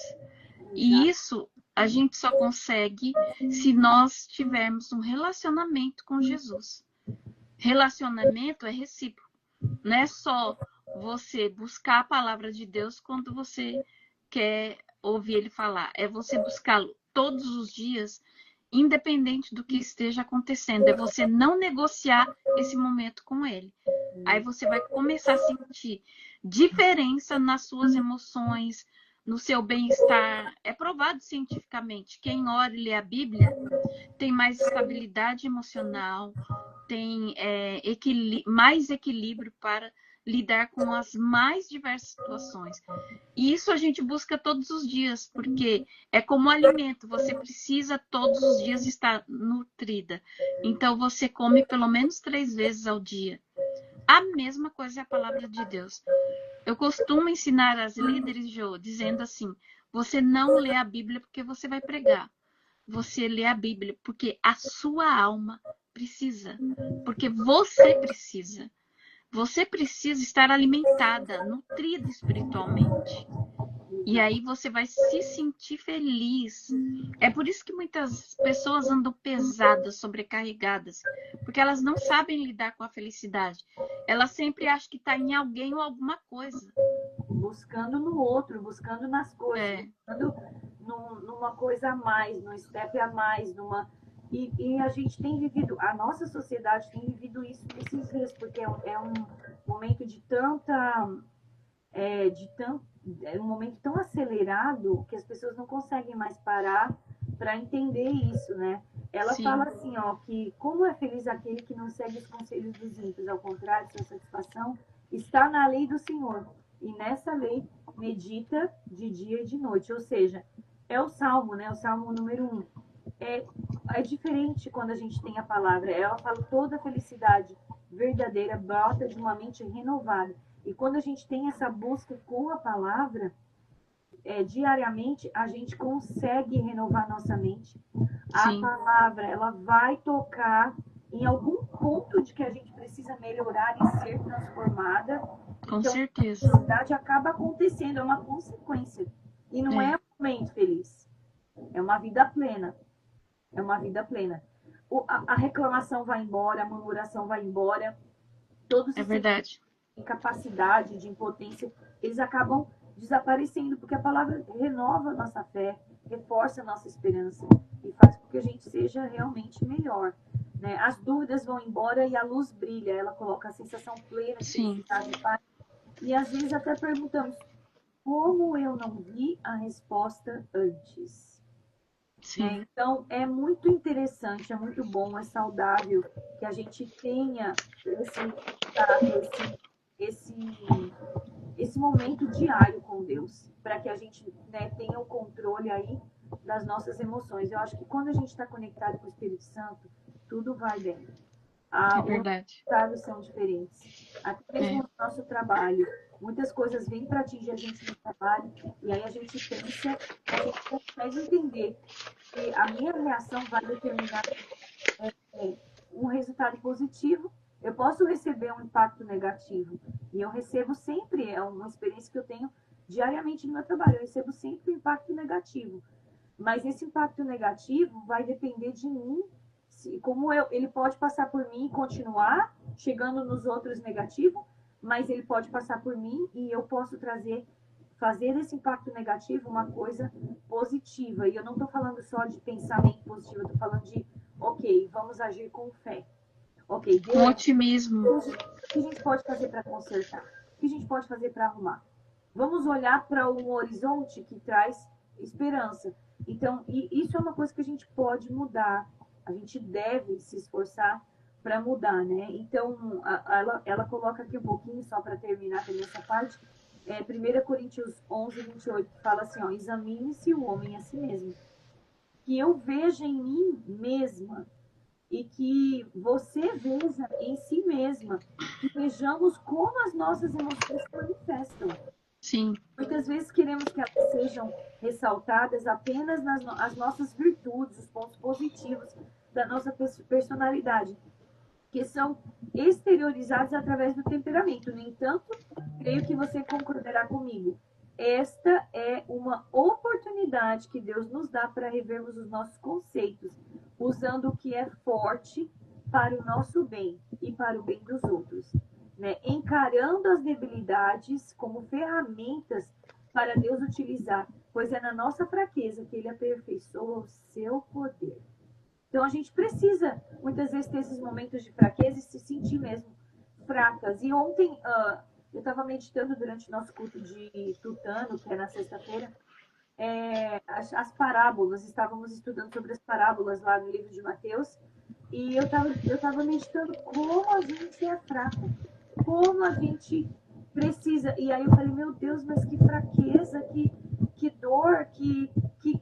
E isso a gente só consegue se nós tivermos um relacionamento com Jesus. Relacionamento é recíproco. Não é só você buscar a palavra de Deus quando você quer ouvir ele falar. É você buscá-lo todos os dias, independente do que esteja acontecendo. É você não negociar esse momento com ele. Aí você vai começar a sentir diferença nas suas emoções, no seu bem-estar. É provado cientificamente. Quem ora e lê a Bíblia tem mais estabilidade emocional, tem mais equilíbrio para lidar com as mais diversas situações. E isso a gente busca todos os dias, porque é como alimento, você precisa todos os dias estar nutrida. Então você come pelo menos 3 vezes ao dia. A mesma coisa é a palavra de Deus. Eu costumo ensinar as líderes, Jo, dizendo assim: você não lê a Bíblia porque você vai pregar. Você lê a Bíblia porque a sua alma precisa. Porque você precisa. Você precisa estar alimentada, nutrida espiritualmente. E aí você vai se sentir feliz. É por isso que muitas pessoas andam pesadas, sobrecarregadas, porque elas não sabem lidar com a felicidade. Elas sempre acham que está em alguém ou alguma coisa. Buscando no outro, buscando nas coisas, É, buscando numa coisa a mais, num step a mais, e a gente tem vivido, a nossa sociedade tem vivido isso nesses dias, porque é um momento de tanta, de tão, é um momento tão acelerado que as pessoas não conseguem mais parar para entender isso, né? Ela fala sim, assim, ó, que como é feliz aquele que não segue os conselhos dos ímpios, ao contrário, sua satisfação está na lei do Senhor. E nessa lei medita de dia e de noite. Ou seja, é o Salmo, né? O Salmo número 1. É, é diferente quando a gente tem a palavra. Ela fala toda a felicidade verdadeira brota de uma mente renovada. E quando a gente tem essa busca com a palavra, diariamente, a gente consegue renovar nossa mente. A sim, palavra, ela vai tocar em algum ponto de que a gente precisa melhorar e ser transformada. com Então, a certeza. felicidade acaba acontecendo, é uma consequência. E não é É, um momento feliz, é uma vida plena. É uma vida plena. A reclamação vai embora, a murmuração vai embora, todos é os sentimentos verdade. de incapacidade, de impotência, eles acabam desaparecendo, porque a palavra renova a nossa fé, reforça a nossa esperança e faz com que a gente seja realmente melhor. Né? As dúvidas vão embora e a luz brilha, ela coloca a sensação plena de Sim, felicidade e paz. E às vezes até perguntamos, como eu não vi a resposta antes? Né? sim. Então, é muito interessante, é muito bom, é saudável que a gente tenha esse, esse momento diário com Deus, para que a gente, né, tenha o controle aí das nossas emoções. Eu acho que quando a gente está conectado com o Espírito Santo, tudo vai bem. É Os verdade. resultados são diferentes. Até mesmo no nosso trabalho. Muitas coisas vêm para atingir a gente no trabalho, e aí a gente pensa, a gente consegue entender que a minha reação vai determinar um resultado positivo. Eu posso receber um impacto negativo. E eu recebo sempre, é uma experiência que eu tenho diariamente no meu trabalho, eu recebo sempre um impacto negativo. Mas esse impacto negativo vai depender de mim, como ele pode passar por mim e continuar chegando nos outros negativo, mas ele pode passar por mim e eu posso fazer desse impacto negativo uma coisa positiva. E eu não estou falando só de pensamento positivo, eu estou falando de, ok, vamos agir com fé. Ok, Com Deus, otimismo. o que a gente pode fazer para consertar? O que a gente pode fazer para arrumar? Vamos olhar para um horizonte que traz esperança. Então, isso é uma coisa que a gente pode mudar. A gente deve se esforçar para mudar, né? Então, ela coloca aqui um pouquinho, só para terminar também essa parte, 1 Coríntios 11, 28, que fala assim, ó, examine-se o homem a si mesmo, que eu veja em mim mesma e que você veja em si mesma, que vejamos como as nossas emoções se manifestam. Sim. Muitas vezes queremos que elas sejam ressaltadas apenas as nossas virtudes, os pontos positivos da nossa personalidade, que são exteriorizados através do temperamento. No entanto, creio que você concordará comigo. Esta é uma oportunidade que Deus nos dá para revermos os nossos conceitos, usando o que é forte para o nosso bem e para o bem dos outros, né? Encarando as debilidades como ferramentas para Deus utilizar, pois é na nossa fraqueza que Ele aperfeiçoa o seu poder. Então a gente precisa muitas vezes ter esses momentos de fraqueza e se sentir mesmo fracas. E ontem eu estava meditando durante o nosso culto de Tutano, que é na sexta-feira, as parábolas, estávamos estudando sobre as parábolas lá no livro de Mateus, e eu tava meditando como a gente é fraco, como a gente precisa. E aí eu falei, meu Deus, mas que fraqueza, que dor, que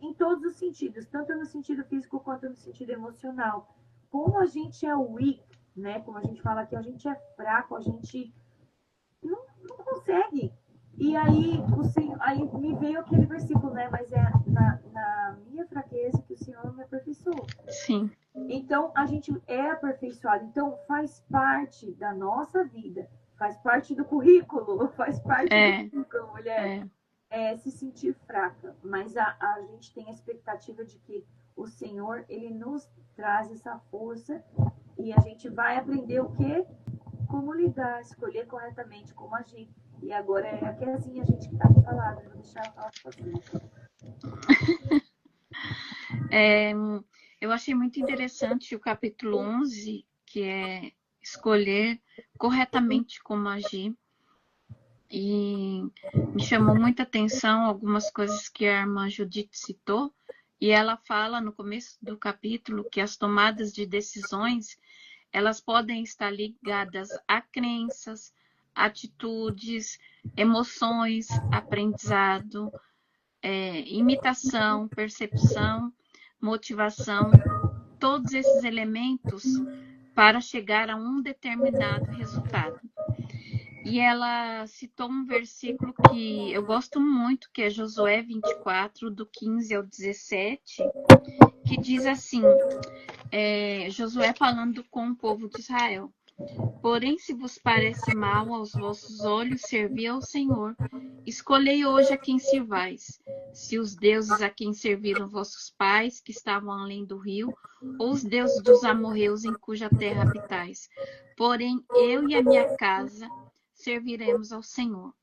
em todos os sentidos, tanto no sentido físico quanto no sentido emocional. Como a gente é weak, né? Como a gente fala aqui, a gente é fraco, a gente não consegue. E aí, aí me veio aquele versículo, né? Mas é na minha fraqueza que o Senhor me aperfeiçoou. Sim. Então, a gente é aperfeiçoado. Então, faz parte da nossa vida, faz parte do currículo, faz parte do currículo, mulher, se sentir fraca. Mas a gente tem a expectativa de que o Senhor, Ele nos traz essa força e a gente vai aprender o quê? Como lidar, escolher corretamente, como agir. E agora é a Kezinha, a gente que está aqui falando. Eu vou deixar ela falar sozinha. Eu achei muito interessante o capítulo 11, que é escolher corretamente como agir. E me chamou muita atenção algumas coisas que a irmã Judith citou. E ela fala no começo do capítulo que as tomadas de decisões, elas podem estar ligadas a crenças, atitudes, emoções, aprendizado, imitação, percepção, motivação, todos esses elementos para chegar a um determinado resultado. E ela citou um versículo que eu gosto muito, que é Josué 24, do 15 ao 17, que diz assim, Josué falando com o povo de Israel: porém, se vos parece mal aos vossos olhos servir ao Senhor, escolhei hoje a quem sirvais, se os deuses a quem serviram vossos pais, que estavam além do rio, ou os deuses dos amorreus em cuja terra habitais. Porém, eu e a minha casa serviremos ao Senhor.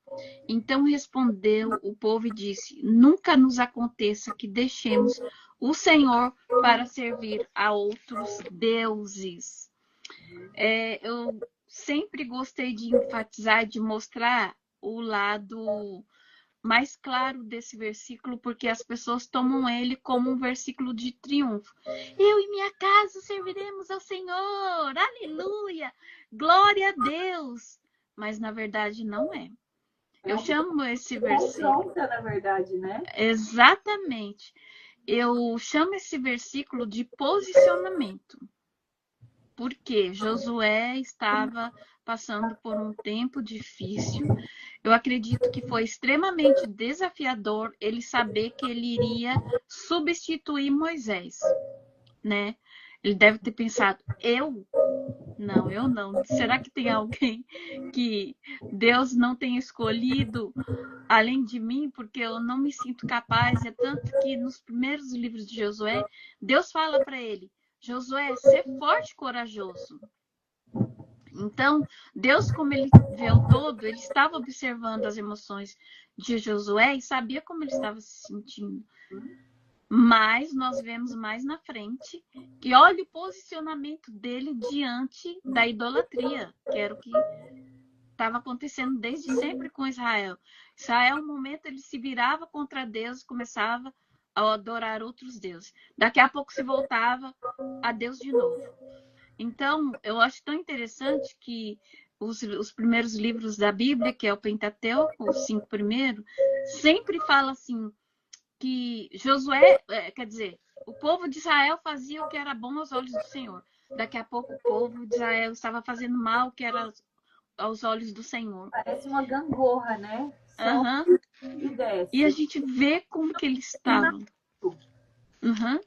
Então respondeu o povo e disse: nunca nos aconteça que deixemos o Senhor para servir a outros deuses. Eu sempre gostei de enfatizar, de mostrar o lado mais claro desse versículo, porque as pessoas tomam ele como um versículo de triunfo. Eu e minha casa serviremos ao Senhor, aleluia, glória a Deus. Mas na verdade não é. Eu chamo esse versículo. Confronta, na verdade, né? Exatamente. Eu chamo esse versículo de posicionamento. porque Josué estava passando por um tempo difícil. Eu acredito que foi extremamente desafiador ele saber que ele iria substituir Moisés, né? Ele deve ter pensado, eu? Não, eu não. Será que tem alguém que Deus não tenha escolhido além de mim? Porque eu não me sinto capaz. É tanto que nos primeiros livros de Josué, Deus fala para ele, Josué, ser forte e corajoso. Então, Deus, como ele vê o todo, ele estava observando as emoções de Josué e sabia como ele estava se sentindo. Mas nós vemos mais na frente que olha o posicionamento dele diante da idolatria, que era o que estava acontecendo desde sempre com Israel. Israel, no momento, ele se virava contra Deus e começava a adorar outros deuses. Daqui a pouco se voltava a Deus de novo. Então, eu acho tão interessante que os primeiros livros da Bíblia, que é o Pentateuco, os 5 primeiros, sempre fala assim, que Josué, quer dizer, o povo de Israel fazia o que era bom aos olhos do Senhor. Daqui a pouco o povo de Israel estava fazendo mal o que era aos olhos do Senhor. Parece uma gangorra, né? Uhum. E desce. E a gente vê como que eles estavam. Uhum.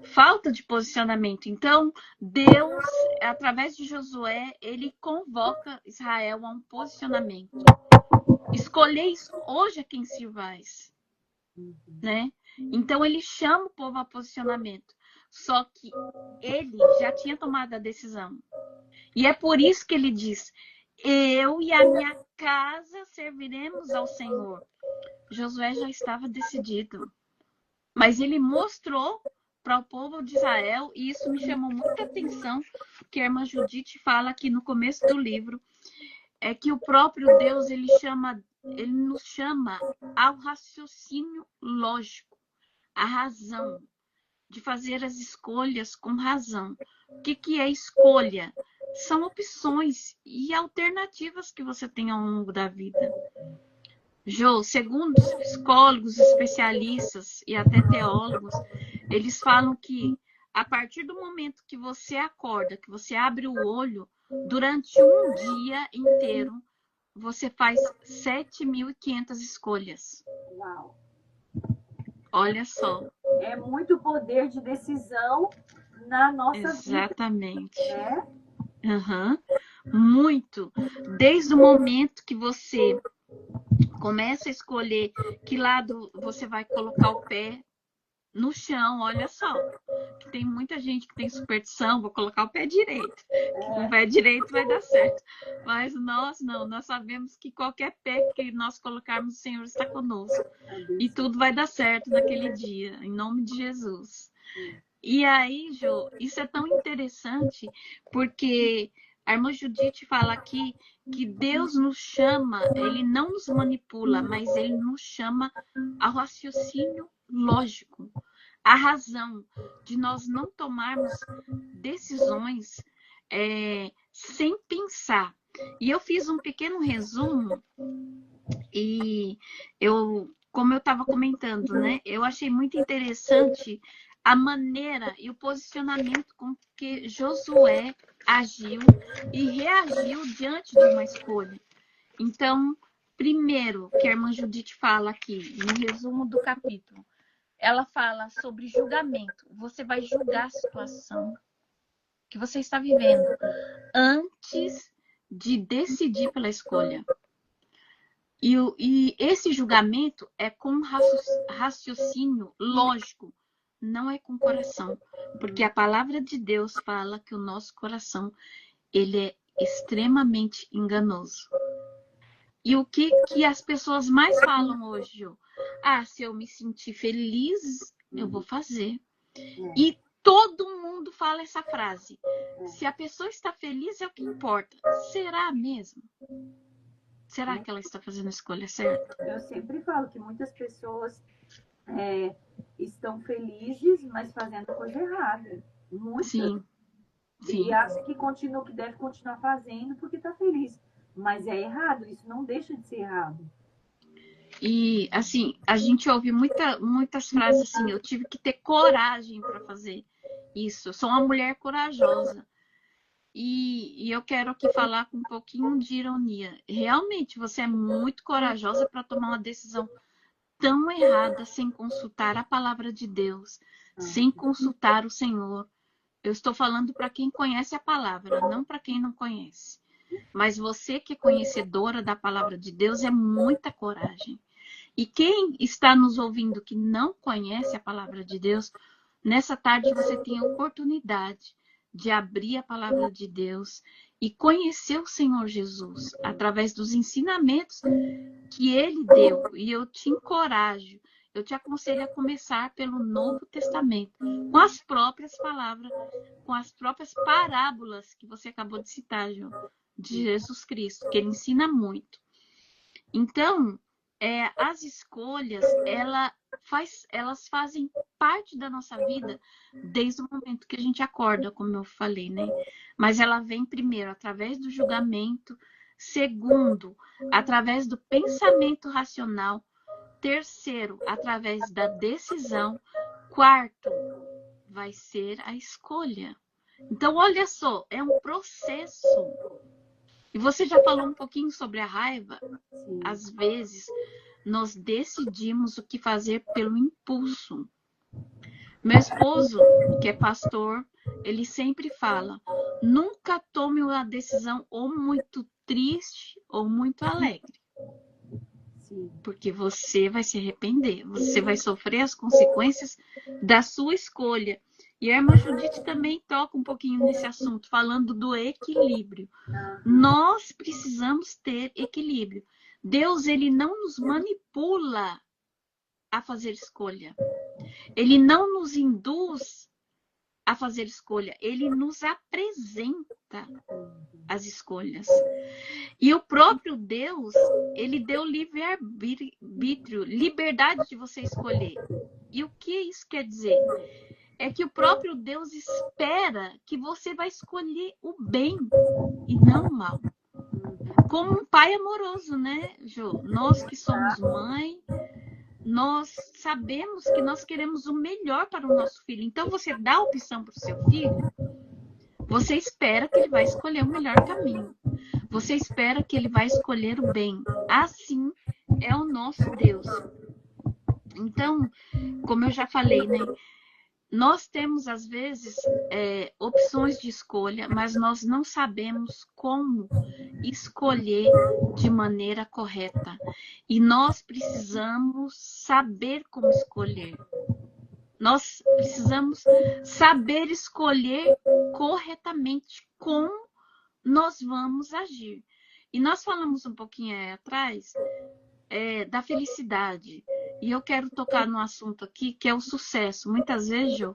Falta de posicionamento. Então, Deus, através de Josué, ele convoca Israel a um posicionamento. Escolheis hoje a quem sirvais. Né? Então, ele chama o povo a posicionamento. Só que ele já tinha tomado a decisão. E é por isso que ele diz, eu e a minha casa serviremos ao Senhor. Josué já estava decidido. Mas ele mostrou para o povo de Israel, e isso me chamou muita atenção, que a irmã Judite fala aqui no começo do livro, é que o próprio Deus, ele nos chama ao raciocínio lógico, à razão, de fazer as escolhas com razão. O que é escolha? São opções e alternativas que você tem ao longo da vida. Jô, segundo os psicólogos, especialistas e até teólogos, eles falam que a partir do momento que você acorda, que você abre o olho, durante um dia inteiro, você faz 7.500 escolhas. Uau! Olha só. É muito poder de decisão na nossa Exatamente. vida. Né? Uhum. Muito. Desde o momento que você começa a escolher que lado você vai colocar o pé no chão, olha só. Que tem muita gente que tem superstição, vou colocar o pé direito. Que com o pé direito vai dar certo. Mas nós não, nós sabemos que qualquer pé que nós colocarmos, o Senhor está conosco. E tudo vai dar certo naquele dia, em nome de Jesus. E aí, Jô, isso é tão interessante, porque a irmã Judite fala aqui que Deus nos chama, ele não nos manipula, mas ele nos chama ao raciocínio lógico, à razão de nós não tomarmos decisões sem pensar. E eu fiz um pequeno resumo e como eu estava comentando, né? Eu achei muito interessante a maneira e o posicionamento com que Josué agiu e reagiu diante de uma escolha. Então, primeiro, que a irmã Judite fala aqui, no resumo do capítulo, ela fala sobre julgamento. Você vai julgar a situação que você está vivendo antes de decidir pela escolha. E esse julgamento é com raciocínio lógico, não é com coração. Porque a palavra de Deus fala que o nosso coração ele é extremamente enganoso. E o que as pessoas mais falam hoje? Se eu me sentir feliz, eu vou fazer. E todo mundo fala essa frase. Se a pessoa está feliz, é o que importa. Será mesmo? Será que ela está fazendo a escolha certa? Eu sempre falo que muitas pessoas estão felizes, mas fazendo a coisa errada. Muitas. Sim. E acha que deve continuar fazendo porque está feliz. Mas é errado, isso não deixa de ser errado. E, assim, a gente ouve muitas frases assim, eu tive que ter coragem para fazer isso, eu sou uma mulher corajosa. E eu quero aqui falar com um pouquinho de ironia. Realmente, você é muito corajosa para tomar uma decisão tão errada sem consultar a palavra de Deus, sem consultar o Senhor. Eu estou falando para quem conhece a palavra, não para quem não conhece. Mas você que é conhecedora da palavra de Deus é muita coragem. E quem está nos ouvindo que não conhece a palavra de Deus, nessa tarde você tem a oportunidade de abrir a palavra de Deus e conhecer o Senhor Jesus através dos ensinamentos que ele deu. E eu te encorajo, eu te aconselho a começar pelo Novo Testamento, com as próprias palavras, com as próprias parábolas que você acabou de citar, João, de Jesus Cristo, que ele ensina muito. Então, as escolhas, elas fazem parte da nossa vida desde o momento que a gente acorda, como eu falei, né? Mas ela vem primeiro através do julgamento, segundo, através do pensamento racional, terceiro, através da decisão, quarto, vai ser a escolha. Então, olha só, é um processo. E você já falou um pouquinho sobre a raiva. Sim. Às vezes, nós decidimos o que fazer pelo impulso. Meu esposo, que é pastor, ele sempre fala: nunca tome uma decisão ou muito triste ou muito alegre. Sim. Porque você vai se arrepender, você vai sofrer as consequências da sua escolha. E a irmã Judite também toca um pouquinho nesse assunto, falando do equilíbrio. Nós precisamos ter equilíbrio. Deus, ele não nos manipula a fazer escolha. Ele não nos induz a fazer escolha. Ele nos apresenta as escolhas. E o próprio Deus, ele deu livre-arbítrio, liberdade de você escolher. E o que isso quer dizer? É que o próprio Deus espera que você vai escolher o bem e não o mal. Como um pai amoroso, né, Jô? Nós que somos mãe, nós sabemos que nós queremos o melhor para o nosso filho. Então, você dá a opção para o seu filho, você espera que ele vai escolher o melhor caminho. Você espera que ele vai escolher o bem. Assim é o nosso Deus. Então, como eu já falei, né? Nós temos, às vezes, opções de escolha, mas nós não sabemos como escolher de maneira correta. E nós precisamos saber como escolher. Nós precisamos saber escolher corretamente como nós vamos agir. E nós falamos um pouquinho aí atrás da felicidade. E eu quero tocar no assunto aqui, que é o sucesso. Muitas vezes, Jô,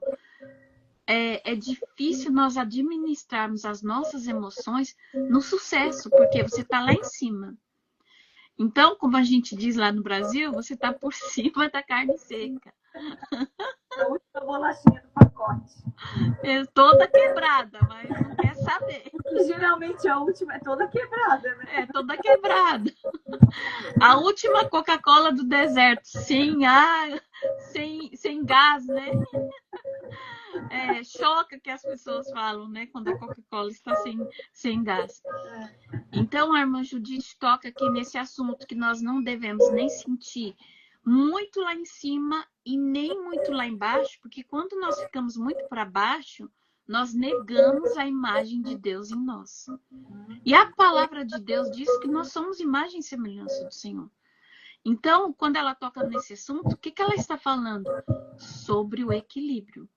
é difícil nós administrarmos as nossas emoções no sucesso, porque você está lá em cima. Então, como a gente diz lá no Brasil, você está por cima da carne seca. A última bolachinha do pacote. Toda quebrada, mas não quer saber. Geralmente a última é toda quebrada, né? É, toda quebrada. A última Coca-Cola do deserto, sem ar, sem gás, né? Choca que as pessoas falam, né? Quando a Coca-Cola está sem gás. Então, a irmã Judite toca aqui nesse assunto que nós não devemos nem sentir muito lá em cima e nem muito lá embaixo, porque quando nós ficamos muito para baixo, nós negamos a imagem de Deus em nós. E a palavra de Deus diz que nós somos imagem e semelhança do Senhor. Então, quando ela toca nesse assunto, o que ela está falando? Sobre o equilíbrio.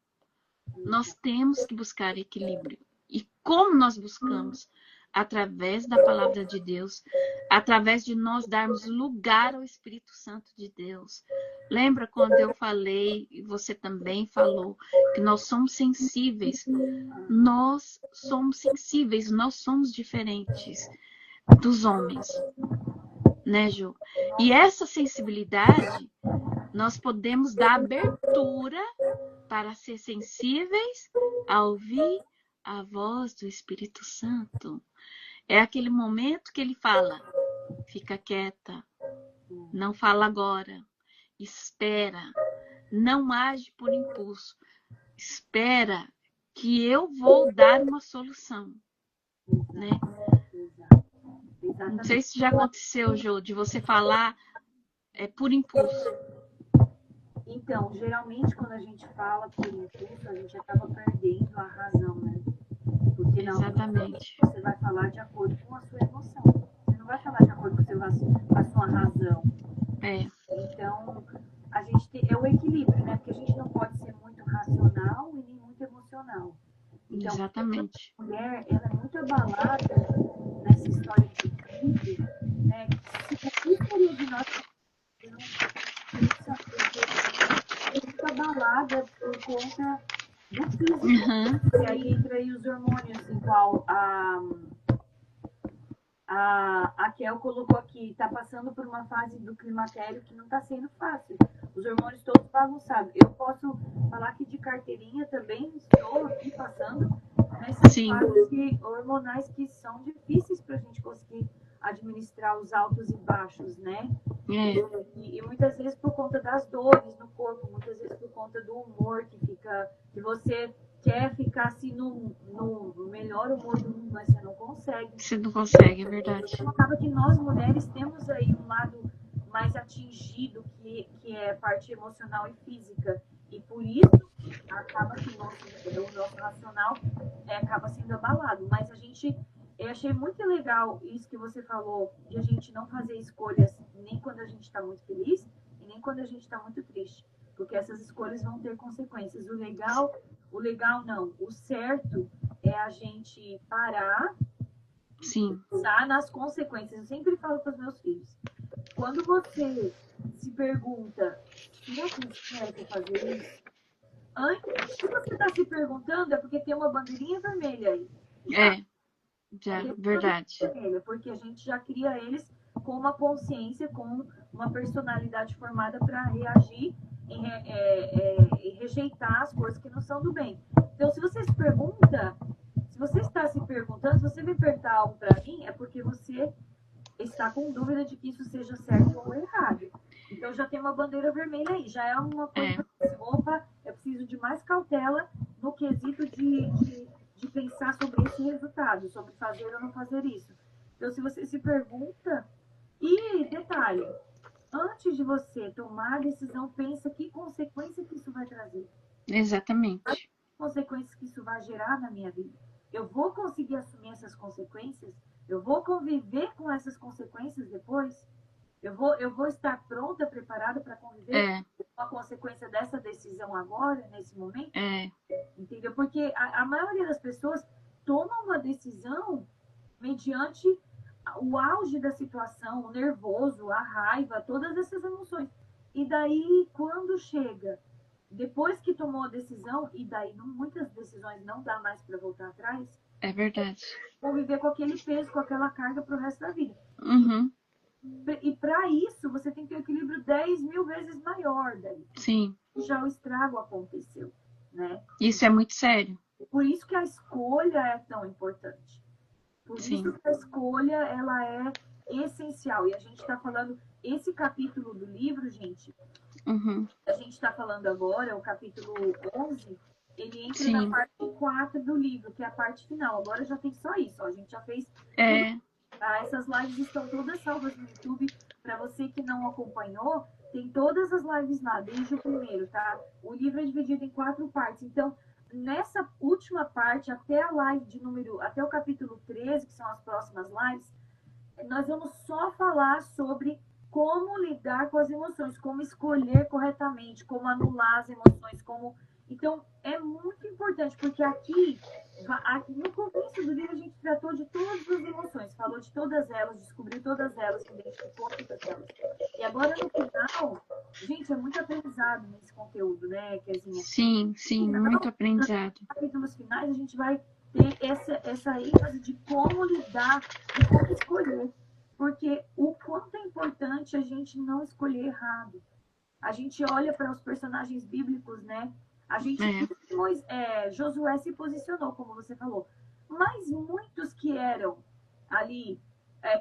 Nós temos que buscar equilíbrio. E como nós buscamos? Através da palavra de Deus, através de nós darmos lugar ao Espírito Santo de Deus. Lembra quando eu falei, e você também falou, que nós somos sensíveis? Nós somos sensíveis, nós somos diferentes dos homens, né, Ju? E essa sensibilidade, nós podemos dar abertura para ser sensíveis a ouvir a voz do Espírito Santo. É aquele momento que ele fala: fica quieta, não fala agora, espera, não age por impulso, espera que eu vou dar uma solução. né? Exato. Não Exatamente. sei se já aconteceu, Jô, de você falar por impulso. Então, geralmente quando a gente fala por impulso, a gente acaba perdendo a razão, né? Porque na hora Exatamente. você vai falar de acordo com a sua emoção. Você não vai falar de acordo com a sua razão. É, Então, a gente é o equilíbrio, né? Porque a gente não pode ser muito racional e nem muito emocional. Então, exatamente. a mulher, ela é muito abalada nessa história de equilíbrio, né? Se o que seria de nós é muito abalada por conta do físico. Uhum. E aí entra aí os hormônios, igual a Kel colocou aqui, está passando por uma fase do climatério que não está sendo fácil. Os hormônios todos bagunçados. Eu posso falar que de carteirinha também estou aqui passando nessas Sim. fases hormonais que são difíceis para a gente conseguir administrar os altos e baixos, né? É, E muitas vezes por conta das dores no corpo, muitas vezes por conta do humor que você quer ficar assim no melhor humor do mundo, mas você não consegue. você não consegue, é verdade. Então acaba que nós mulheres temos aí um lado mais atingido, que é a parte emocional e física. E por isso acaba que o nosso racional acaba sendo abalado. Mas eu achei muito legal isso que você falou, de a gente não fazer escolhas nem quando a gente está muito feliz e nem quando a gente está muito triste. Porque essas escolhas vão ter consequências. O legal não, o certo é a gente parar, Sim. pensar nas consequências. Eu sempre falo para os meus filhos, quando você se pergunta, será que é certo fazer isso? Antes, se você está se perguntando, é porque tem uma bandeirinha vermelha aí. Já, verdade. Vermelha, porque a gente já cria eles com uma consciência, com uma personalidade formada para reagir e rejeitar as coisas que não são do bem. Então, se você se pergunta, se você está se perguntando, se você me perguntar algo para mim, é porque você está com dúvida de que isso seja certo ou errado. Então já tem uma bandeira vermelha aí, já é uma coisa que, opa, eu preciso de mais cautela no quesito de pensar sobre esse resultado, sobre fazer ou não fazer isso. Então, se você se pergunta, e detalhe, antes de você tomar a decisão, pensa que consequência que isso vai trazer. Exatamente. As consequências que isso vai gerar na minha vida. Eu vou conseguir assumir essas consequências? Eu vou conviver com essas consequências depois? Eu vou estar pronta, preparada para conviver com a consequência dessa decisão agora, nesse momento? Entendeu? Porque a maioria das pessoas toma uma decisão mediante o auge da situação, o nervoso, a raiva, todas essas emoções. E daí, quando chega, depois que tomou a decisão, e daí muitas decisões não dá mais para voltar atrás, é verdade. Conviver com aquele peso, com aquela carga para o resto da vida. Uhum. E para isso, você tem que ter um equilíbrio 10.000 vezes maior daí. Sim. Já o estrago aconteceu, né? Isso é muito sério. Por isso que a escolha é tão importante. Por isso que a escolha, ela é essencial. E a gente está falando, esse capítulo do livro, gente, a gente está falando agora, o capítulo 11, ele entra na parte 4 do livro, que é a parte final. Agora já tem só isso, ó, a gente já fez Tá? Essas lives estão todas salvas no YouTube. Para você que não acompanhou, tem todas as lives lá, desde o primeiro, tá? O livro é dividido em 4 partes. Então, nessa última parte, até a live até o capítulo 13, que são as próximas lives, nós vamos só falar sobre como lidar com as emoções, como escolher corretamente, como anular as emoções, como... Então, é muito importante, porque aqui no começo do livro, a gente tratou de todas as emoções, falou de todas elas, descobriu todas elas, identificou todas elas. E agora, no final, gente, é muito aprendizado nesse conteúdo, né, Kezinha? Sim, muito aprendizado. Nos capítulos finais, a gente vai ter essa ênfase de como lidar e como escolher. Porque o quanto é importante a gente não escolher errado. A gente olha para os personagens bíblicos, né? A gente Josué se posicionou, como você falou. Mas muitos que eram ali,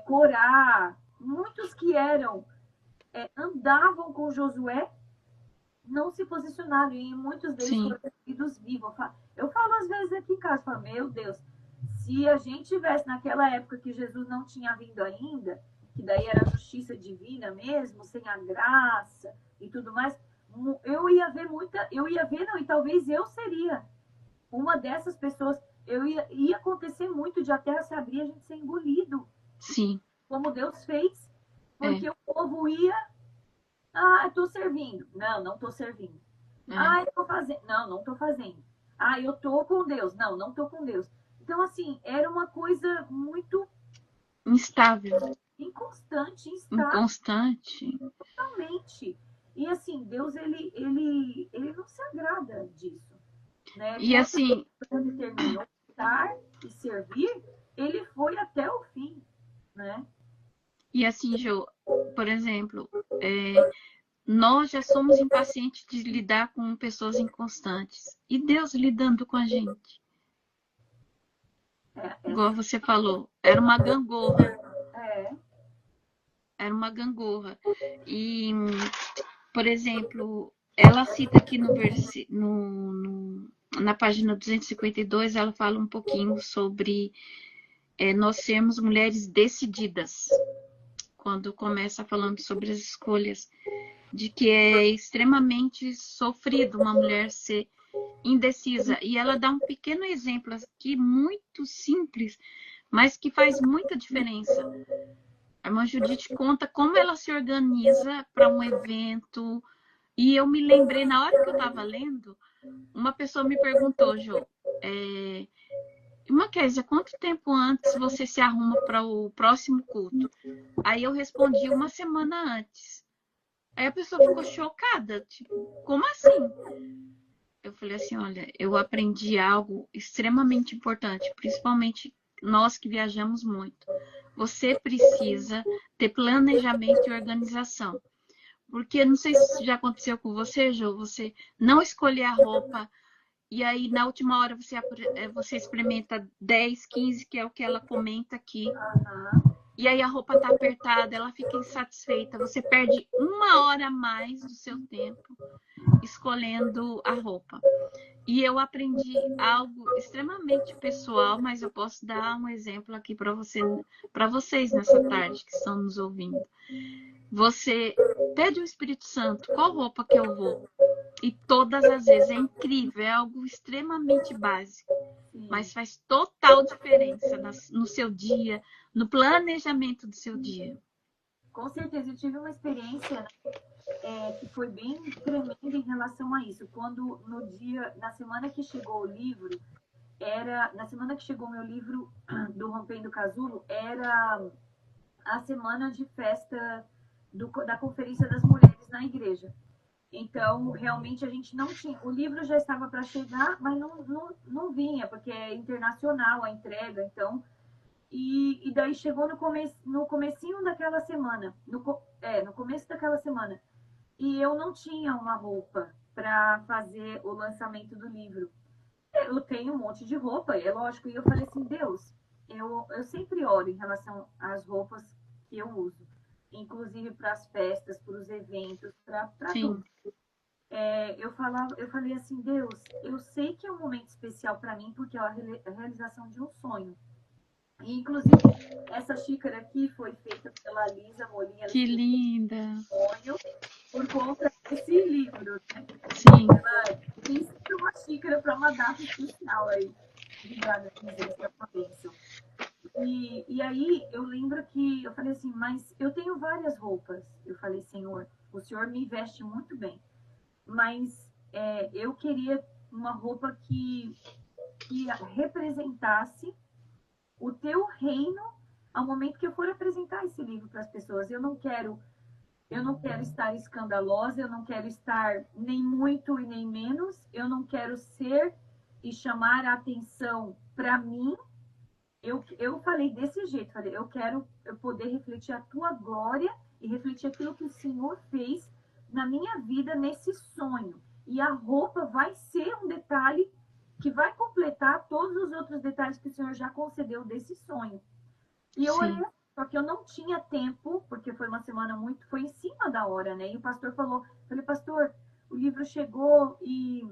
Corá, muitos que andavam com Josué, não se posicionaram. E muitos deles foram perseguidos vivos. Eu falo às vezes aqui em casa, falo, meu Deus, se a gente tivesse naquela época que Jesus não tinha vindo ainda, que daí era a justiça divina mesmo, sem a graça e tudo mais, eu ia ver não, e talvez eu seria uma dessas pessoas. Ia acontecer muito de a terra se abrir e a gente ser engolido, Sim. como Deus fez, porque o povo ia, ah, estou servindo, não estou servindo, ah, estou fazendo, não estou fazendo, ah, eu estou com Deus, não estou com Deus. Então, assim, era uma coisa muito Instável. inconstante, instável. Inconstante. Totalmente. E assim, Deus, ele não se agrada disso. Né? E assim, quando ele terminou de estar e servir, ele foi até o fim. Né? e assim, Jo, por exemplo, nós já somos impacientes de lidar com pessoas inconstantes. E Deus lidando com a gente. Igual você falou, era uma gangorra. Era uma gangorra. E, por exemplo, ela cita aqui na página 252, ela fala um pouquinho sobre nós sermos mulheres decididas. Quando começa falando sobre as escolhas, de que é extremamente sofrido uma mulher ser indecisa. E ela dá um pequeno exemplo aqui, muito simples, mas que faz muita diferença. A irmã Judite conta como ela se organiza para um evento. E eu me lembrei, na hora que eu estava lendo, uma pessoa me perguntou, Jo, irmã Kézia, quanto tempo antes você se arruma para o próximo culto? Aí eu respondi 1 semana antes. Aí a pessoa ficou chocada, tipo, como assim? Eu falei assim, olha, eu aprendi algo extremamente importante, principalmente nós que viajamos muito. Você precisa ter planejamento e organização. Porque não sei se já aconteceu com você, Jo, você não escolher a roupa e aí na última hora você experimenta 10, 15, que é o que ela comenta aqui. E aí a roupa tá apertada, ela fica insatisfeita. Você perde 1 hora a mais do seu tempo escolhendo a roupa. E eu aprendi algo extremamente pessoal, mas eu posso dar um exemplo aqui para vocês nessa tarde que estão nos ouvindo. Você pede ao Espírito Santo, qual roupa que eu vou? E todas as vezes é incrível, é algo extremamente básico, mas faz total diferença no seu dia, no planejamento do seu dia. Com certeza, eu tive uma experiência que foi bem tremenda em relação a isso. Quando na semana que chegou o livro, na semana que chegou meu livro do Rompendo Casulo, era a semana de festa da Conferência das Mulheres na igreja. Então, realmente, a gente não tinha. O livro já estava para chegar, mas não vinha, porque é internacional a entrega. Então, e daí chegou no comecinho daquela semana. No começo daquela semana. E eu não tinha uma roupa para fazer o lançamento do livro. Eu tenho um monte de roupa, é lógico. E eu falei assim, Deus, eu sempre oro em relação às roupas que eu uso. Inclusive para as festas, para os eventos, para tudo. Eu falei assim, Deus, eu sei que é um momento especial para mim, porque é a realização de um sonho. E, inclusive, essa xícara aqui foi feita pela Lisa Molinha. Que linda! Sonho por conta desse livro, né? Sim. Ela fez uma xícara para uma data especial aí. Obrigada, Lisa, é uma bênção. E aí eu lembro que eu falei assim, mas eu tenho várias roupas. Eu falei, Senhor, o Senhor me veste muito bem, mas eu queria uma roupa que representasse o teu reino ao momento que eu for apresentar esse livro para as pessoas. Eu não quero estar escandalosa, eu não quero estar nem muito e nem menos, eu não quero ser e chamar a atenção para mim. Eu falei desse jeito, falei, eu quero poder refletir a tua glória e refletir aquilo que o Senhor fez na minha vida nesse sonho. E a roupa vai ser um detalhe que vai completar todos os outros detalhes que o Senhor já concedeu desse sonho. E eu olhei, só que eu não tinha tempo, porque foi uma semana foi em cima da hora, né? E o pastor falei, pastor, o livro chegou e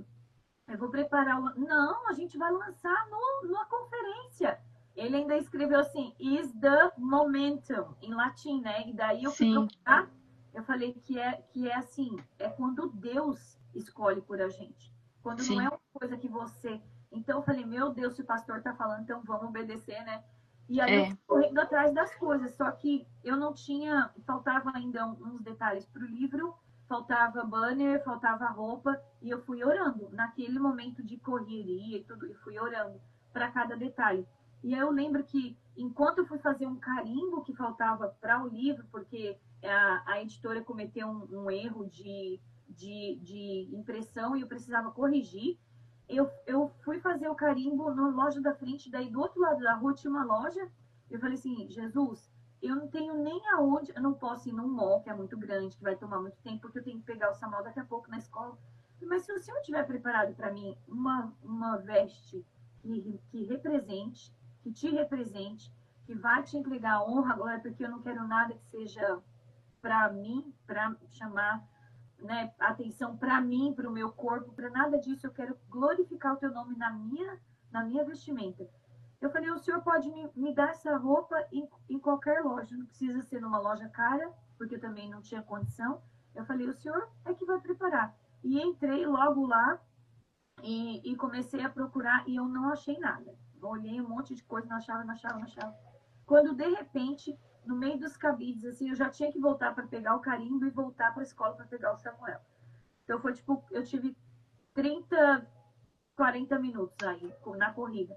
eu vou preparar Não, a gente vai lançar numa conferência. Ele ainda escreveu assim, is the momentum, em latim, né? E daí eu fui Sim, procurar, eu falei que é assim, é quando Deus escolhe por a gente. Quando não é sim, uma coisa que você... Então eu falei, meu Deus, se o pastor tá falando, então vamos obedecer, né? E aí eu é, fui correndo atrás das coisas, só que eu não tinha, faltava ainda uns detalhes para o livro, faltava banner, faltava roupa, e eu fui orando, naquele momento de correria e tudo, e fui orando para cada detalhe. E aí eu lembro que, enquanto eu fui fazer um carimbo que faltava para o livro, porque a editora cometeu um erro de impressão e eu precisava corrigir, eu fui fazer o carimbo na loja da frente, daí do outro lado da rua tinha uma loja. Eu falei assim, Jesus, eu não tenho nem aonde, eu não posso ir num mall que é muito grande, que vai tomar muito tempo, porque eu tenho que pegar o Samuel daqui a pouco na escola. Mas se o senhor tiver preparado para mim uma veste que represente, que te represente, que vai te entregar honra agora, porque eu não quero nada que seja para mim, para chamar, né, atenção para mim, para o meu corpo, para nada disso. Eu quero glorificar o teu nome na minha vestimenta. Eu falei, o senhor pode me dar essa roupa em qualquer loja, não precisa ser numa loja cara, porque eu também não tinha condição. Eu falei, o senhor é que vai preparar. E entrei logo lá e comecei a procurar e eu não achei nada. Olhei um monte de coisa, não achava, não achava, não achava. Quando de repente, no meio dos cabides, assim, eu já tinha que voltar para pegar o carimbo e voltar para a escola para pegar o Samuel. Então foi tipo, eu tive 30, 40 minutos aí na corrida.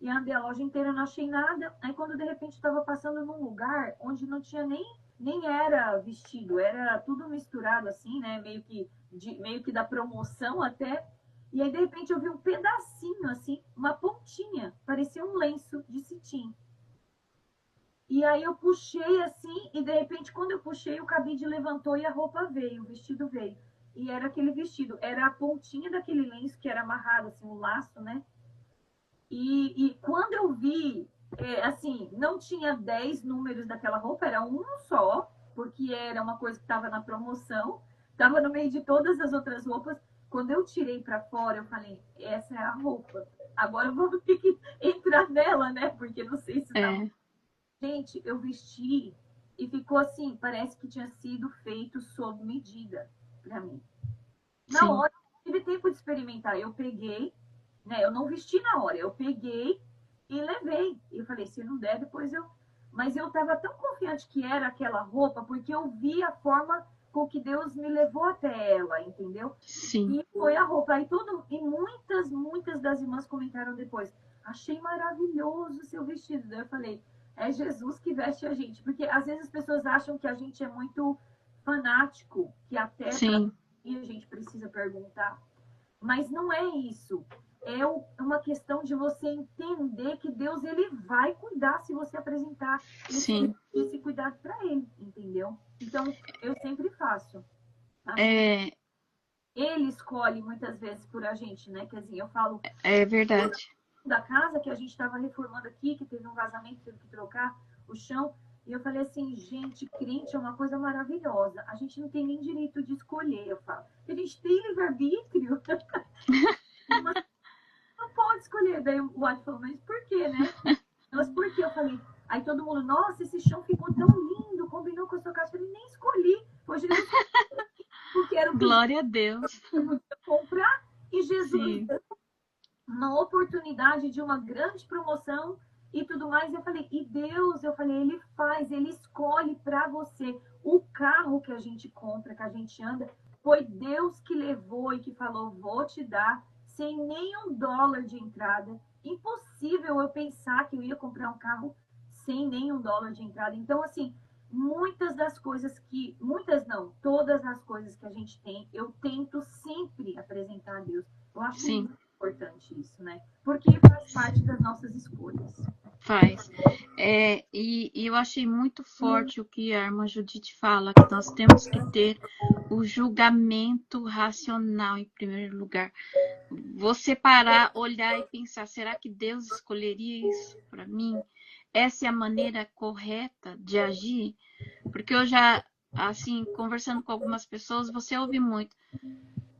E andei a loja inteira, não achei nada. Aí quando de repente estava passando num lugar onde não tinha nem era vestido, era tudo misturado assim, né? Meio que da promoção até. E aí de repente eu vi um pedacinho assim, uma pontinha, parecia um lenço de cetim. E aí eu puxei assim, e de repente, quando eu puxei, o cabide levantou e a roupa veio, o vestido veio. E era aquele vestido, era a pontinha daquele lenço que era amarrado, assim, o laço, né? E quando eu vi, assim, não tinha 10 números daquela roupa, era um só, porque era uma coisa que estava na promoção, estava no meio de todas as outras roupas. Quando eu tirei para fora, eu falei, essa é a roupa. Agora vamos ter que entrar nela, né? Porque não sei se tá. é, Gente, eu vesti e ficou assim, parece que tinha sido feito sob medida para mim. Na sim, hora, eu tive tempo de experimentar. Eu peguei, né? Eu não vesti na hora, eu peguei e levei. E eu falei, se não der, depois eu. Mas eu estava tão confiante que era aquela roupa, porque eu vi a forma com que Deus me levou até ela, entendeu? sim, E foi a roupa. E muitas, muitas das irmãs comentaram depois. Achei maravilhoso o seu vestido. Daí eu falei, é Jesus que veste a gente. Porque às vezes as pessoas acham que a gente é muito fanático, que até para sim, a gente precisa perguntar. Mas não é isso. É uma questão de você entender que Deus ele vai cuidar se você apresentar sim. esse cuidado para ele, entendeu? Então, eu sempre faço. Acho que É, ele escolhe muitas vezes por a gente, né? Quer dizer, eu falo é verdade. da casa que a gente estava reformando aqui, que teve um vazamento, teve que trocar o chão. E eu falei assim, gente, crente é uma coisa maravilhosa. A gente não tem nem direito de escolher, eu falo. A gente tem livre-arbítrio, mas não pode escolher. Daí o Watt falou, mas por quê, né? Mas por quê? Eu falei, aí todo mundo, nossa, esse chão ficou tão lindo, combinou com a sua casa. Eu falei, nem escolhi. Foi Jesus porque era o que Glória a Deus. eu podia comprar. E Jesus Sim, uma oportunidade de uma grande promoção e tudo mais. Eu falei, e Deus, eu falei, ele faz, ele escolhe para você o carro que a gente compra, que a gente anda. Foi Deus que levou e que falou, vou te dar sem nenhum dólar de entrada. Impossível eu pensar que eu ia comprar um carro sem nenhum dólar de entrada. Então, assim, muitas não, todas as coisas que a gente tem, eu tento sempre apresentar a Deus. Eu acho sim, muito importante isso, né? Porque faz parte das nossas escolhas. faz. E eu achei muito forte o que a irmã Judite fala, que nós temos que ter o julgamento racional em primeiro lugar. Você parar, olhar e pensar, será que Deus escolheria isso para mim? Essa é a maneira correta de agir? Porque eu já, assim, conversando com algumas pessoas, você ouve muito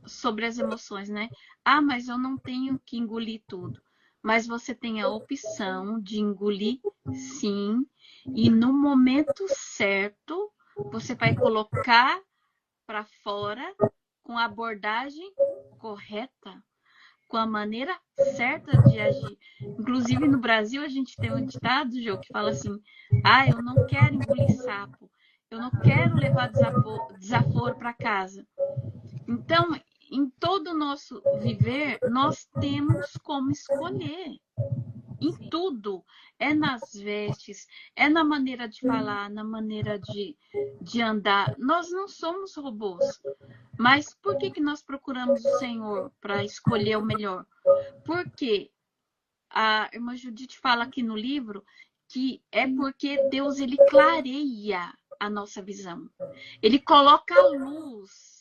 sobre as emoções, né? Ah, mas eu não tenho que engolir tudo. mas você tem a opção de engolir sim, e no momento certo você vai colocar para fora com a abordagem correta, com a maneira certa de agir. Inclusive no Brasil a gente tem um ditado, Jô, que fala assim: ah, eu não quero engolir sapo, eu não quero levar desaforo para casa. Então, em todo o nosso viver, nós temos como escolher. Em tudo. É nas vestes, é na maneira de falar, na maneira de andar. Nós não somos robôs. Mas por que nós procuramos o Senhor para escolher o melhor? Porque a irmã Judite fala aqui no livro que é porque Deus ele clareia a nossa visão. Ele coloca a luz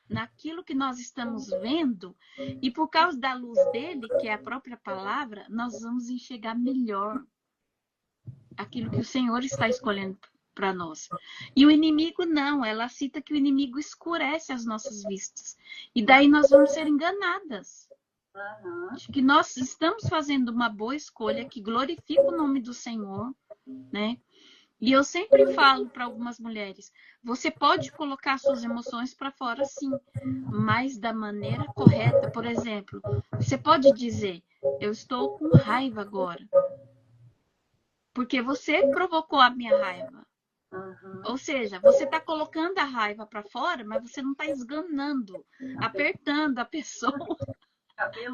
naquilo que nós estamos vendo, e por causa da luz dele, que é a própria palavra, nós vamos enxergar melhor aquilo que o Senhor está escolhendo para nós. E o inimigo não, ela cita que o inimigo escurece as nossas vistas, e daí nós vamos ser enganadas. De que nós estamos fazendo uma boa escolha que glorifica o nome do Senhor, né? E eu sempre falo para algumas mulheres, você pode colocar suas emoções para fora sim, mas da maneira correta. Por exemplo, você pode dizer, eu estou com raiva agora, porque você provocou a minha raiva. Ou seja, você está colocando a raiva para fora, mas você não está esganando, apertando a pessoa.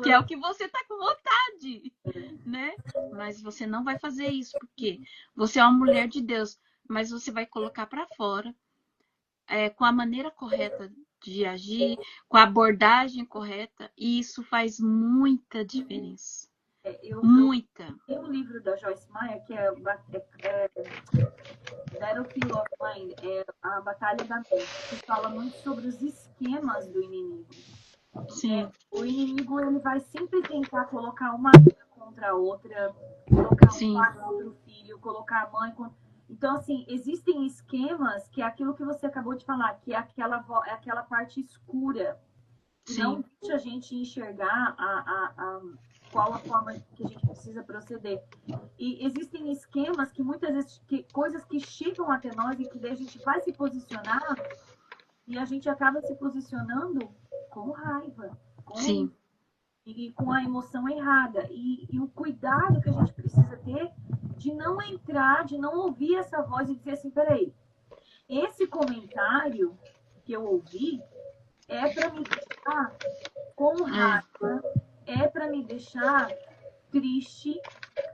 Que é o que você está com vontade, né? Mas você não vai fazer isso, porque você é uma mulher de Deus, mas você vai colocar para fora com a maneira correta de agir, com a abordagem correta, e isso faz muita diferença. Muita. Tem um livro da Joyce Meyer, que é Battlefield of Mind, a Batalha da Mente, que fala muito sobre os esquemas do inimigo. Sim. O inimigo ele vai sempre tentar colocar uma contra a outra, colocar um pai contra o filho, colocar a mãe contra... Então, assim, existem esquemas que é aquilo que você acabou de falar, que é aquela parte escura, que não deixa a gente enxergar qual a forma que a gente precisa proceder. E existem esquemas que muitas vezes, coisas que chegam até nós e que daí a gente vai se posicionar e a gente acaba se posicionando com raiva, e com a emoção errada. E o cuidado que a gente precisa ter de não entrar, de não ouvir essa voz e dizer assim, peraí, esse comentário que eu ouvi é para me deixar com raiva, é para me deixar triste.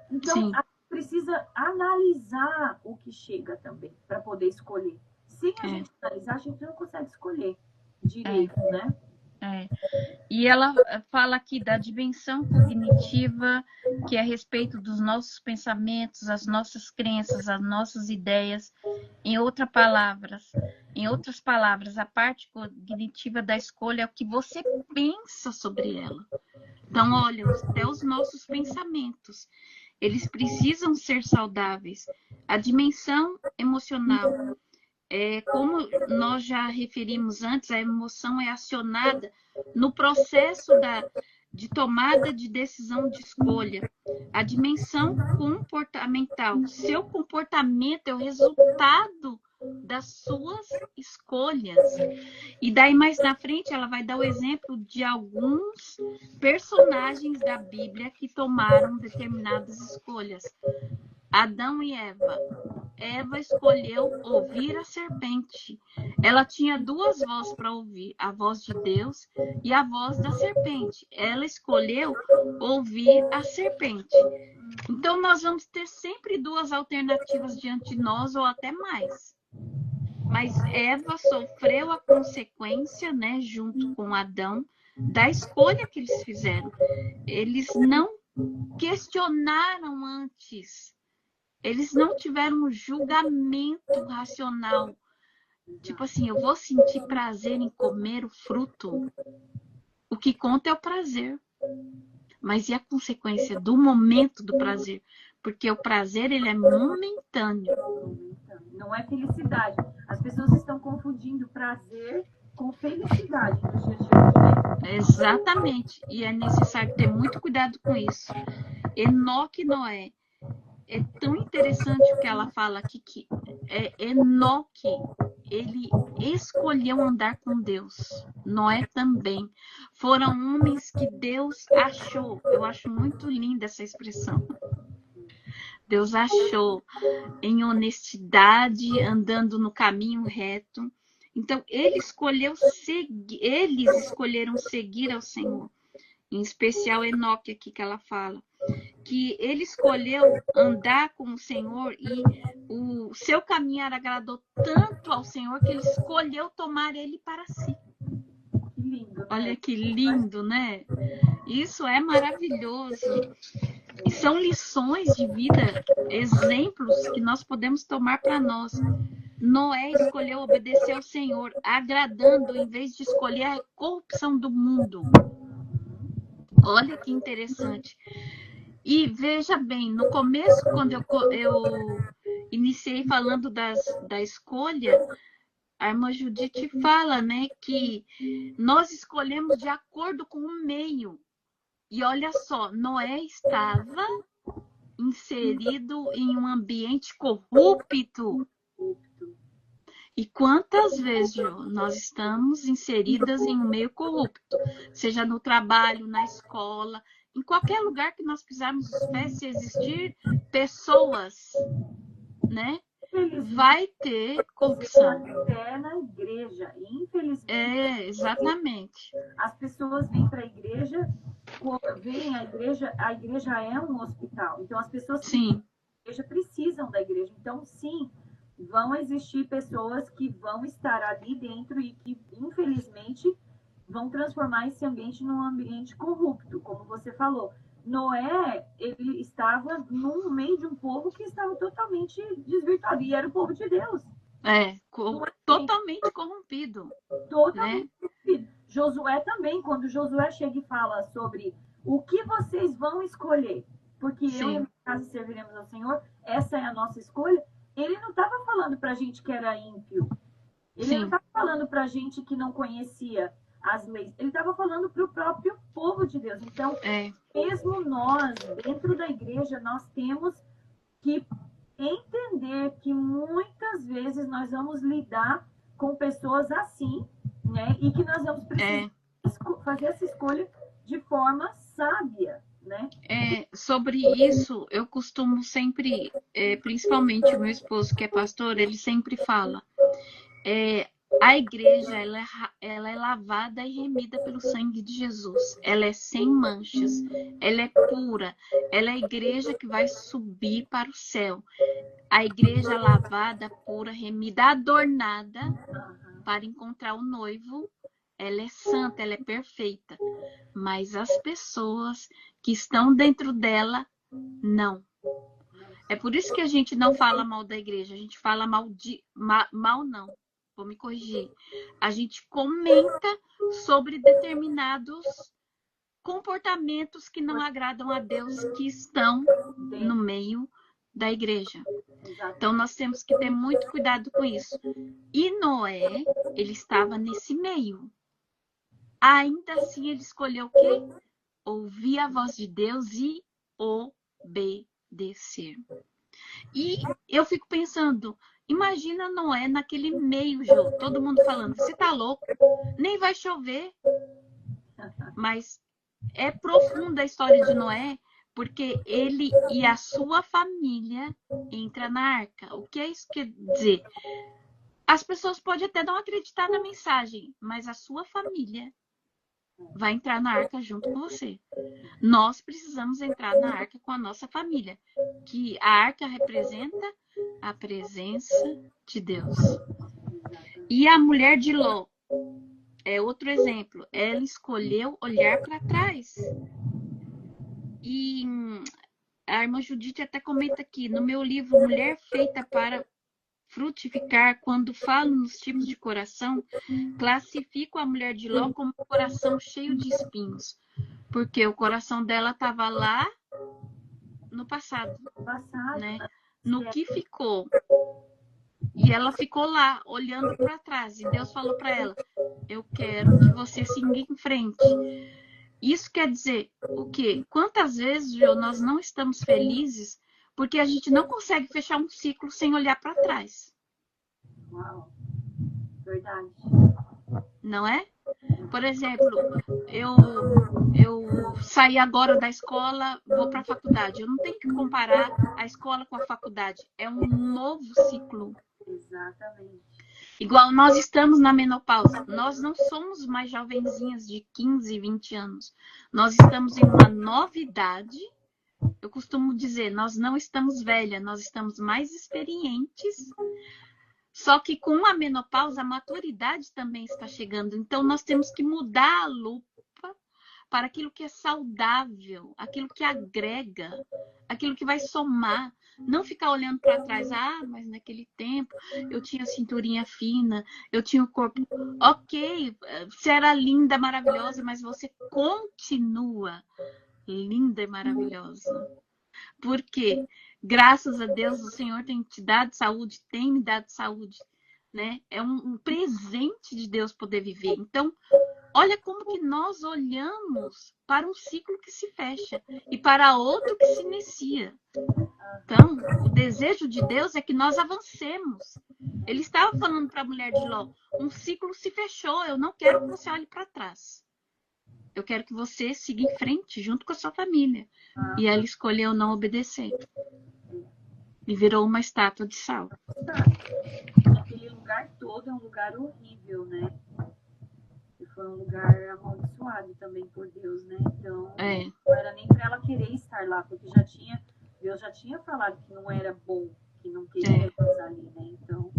Então, a gente precisa analisar o que chega também, para poder escolher. Sem a gente analisar, a gente não consegue escolher direito, né? E ela fala aqui da dimensão cognitiva, que é a respeito dos nossos pensamentos, as nossas crenças, as nossas ideias. Em outras palavras, a parte cognitiva da escolha é o que você pensa sobre ela. Então, olha, até os nossos pensamentos, eles precisam ser saudáveis. A dimensão emocional, como nós já referimos antes, a emoção é acionada no processo de tomada de decisão de escolha. A dimensão comportamental, seu comportamento é o resultado das suas escolhas. E daí mais na frente ela vai dar o exemplo de alguns personagens da Bíblia que tomaram determinadas escolhas. Adão e Eva. Eva escolheu ouvir a serpente. Ela tinha duas vozes para ouvir, a voz de Deus e a voz da serpente. Ela escolheu ouvir a serpente. Então, nós vamos ter sempre duas alternativas diante de nós, ou até mais. Mas Eva sofreu a consequência, né, junto com Adão, da escolha que eles fizeram. Eles não questionaram antes. Eles não tiveram um julgamento racional. Tipo assim, eu vou sentir prazer em comer o fruto. O que conta é o prazer. Mas e a consequência do momento do prazer? Porque o prazer, ele é momentâneo. Não é felicidade. As pessoas estão confundindo prazer com felicidade nos dias de hoje, né? Exatamente. E é necessário ter muito cuidado com isso. Enoque e Noé. É tão interessante o que ela fala aqui, que Enoque, ele escolheu andar com Deus. Noé também. Foram homens que Deus achou. Eu acho muito linda essa expressão. Deus achou em honestidade, andando no caminho reto. Então, eles escolheram seguir ao Senhor. Em especial Enoque aqui que ela fala. Que ele escolheu andar com o Senhor e o seu caminhar agradou tanto ao Senhor que ele escolheu tomar ele para si. Que lindo, né? Olha que lindo, né? Isso é maravilhoso. E são lições de vida, exemplos que nós podemos tomar para nós. Noé escolheu obedecer ao Senhor, agradando em vez de escolher a corrupção do mundo. Olha que interessante. E veja bem, no começo, quando eu iniciei falando da escolha, a irmã Judite fala, né, que nós escolhemos de acordo com o meio. E olha só, Noé estava inserido em um ambiente corrupto. E quantas vezes, Jô, nós estamos inseridas em um meio corrupto, seja no trabalho, na escola, em qualquer lugar que nós pisarmos os pés, se existir pessoas, né? Vai ter corrupção. Até na igreja, infelizmente. Exatamente. As pessoas vêm para a igreja, a igreja é um hospital. Então, as pessoas que vêm para a igreja precisam da igreja. Então, sim, vão existir pessoas que vão estar ali dentro e que, infelizmente, vão transformar esse ambiente num ambiente corrupto, como você falou. Noé, ele estava no meio de um povo que estava totalmente desvirtuado, e era o povo de Deus. Totalmente corrompido. Totalmente corrompido. Josué também, quando Josué chega e fala sobre o que vocês vão escolher, porque eu e a minha casa serviremos ao Senhor, essa é a nossa escolha, ele não estava falando para a gente que era ímpio. Ele não estava falando para a gente que não conhecia as leis. Ele estava falando para o próprio povo de Deus. Então, mesmo nós, dentro da igreja, nós temos que entender que muitas vezes nós vamos lidar com pessoas assim, né? E que nós vamos precisar fazer essa escolha de forma sábia, né? Sobre isso, eu costumo sempre, principalmente o meu esposo, que é pastor, ele sempre fala, a igreja, ela é lavada e remida pelo sangue de Jesus. Ela é sem manchas, ela é pura. Ela é a igreja que vai subir para o céu. A igreja lavada, pura, remida, adornada para encontrar o noivo. Ela é santa, ela é perfeita. Mas as pessoas que estão dentro dela, não. É por isso que a gente não fala mal da igreja. A gente fala mal não. Vou me corrigir. A gente comenta sobre determinados comportamentos que não agradam a Deus, que estão no meio da igreja. Então, nós temos que ter muito cuidado com isso. E Noé, ele estava nesse meio. Ainda assim, ele escolheu o quê? Ouvir a voz de Deus e obedecer. E eu fico pensando, imagina Noé naquele meio, Jô, todo mundo falando, você tá louco? Nem vai chover. Mas é profunda a história de Noé, porque ele e a sua família entram na arca. O que é isso quer dizer? As pessoas podem até não acreditar na mensagem, mas a sua família vai entrar na arca junto com você. Nós precisamos entrar na arca com a nossa família, que a arca representa a presença de Deus. E a mulher de Ló é outro exemplo. Ela escolheu olhar para trás. E a irmã Judite até comenta aqui, no meu livro Mulher Feita para Frutificar, quando falo nos tipos de coração, classifico a mulher de Ló como um coração cheio de espinhos. Porque o coração dela estava lá no passado, né? No que ficou. E ela ficou lá, olhando para trás. E Deus falou para ela, eu quero que você siga em frente. Isso quer dizer o quê? Quantas vezes, Jô, nós não estamos felizes porque a gente não consegue fechar um ciclo sem olhar para trás, Uau, verdade. não é? Por exemplo, eu saí agora da escola, vou para a faculdade. Eu não tenho que comparar a escola com a faculdade. É um novo ciclo. Exatamente. Igual nós estamos na menopausa. Nós não somos mais jovenzinhas de 15, 20 anos. Nós estamos em uma nova idade. Eu costumo dizer, nós não estamos velhas, nós estamos mais experientes. Só que com a menopausa, a maturidade também está chegando. Então, nós temos que mudar a lupa para aquilo que é saudável, aquilo que agrega, aquilo que vai somar. Não ficar olhando para trás. Ah, mas naquele tempo eu tinha cinturinha fina, eu tinha o corpo. Ok, você era linda, maravilhosa, mas você continua linda e maravilhosa. Porque, graças a Deus, o Senhor tem te dado saúde, tem me dado saúde, né? É um presente de Deus poder viver. Então, olha como que nós olhamos para um ciclo que se fecha e para outro que se inicia. Então, o desejo de Deus é que nós avancemos. Ele estava falando para a mulher de Ló, um ciclo se fechou, eu não quero que você olhe para trás. Eu quero que você siga em frente, junto com a sua família. E ela escolheu não obedecer. E virou uma estátua de sal. Aquele lugar todo é um lugar horrível, né? E foi um lugar amaldiçoado também por Deus, né? Então, não era nem para ela querer estar lá, porque Deus já tinha falado que não era bom, que não queria estar ali, né? Então,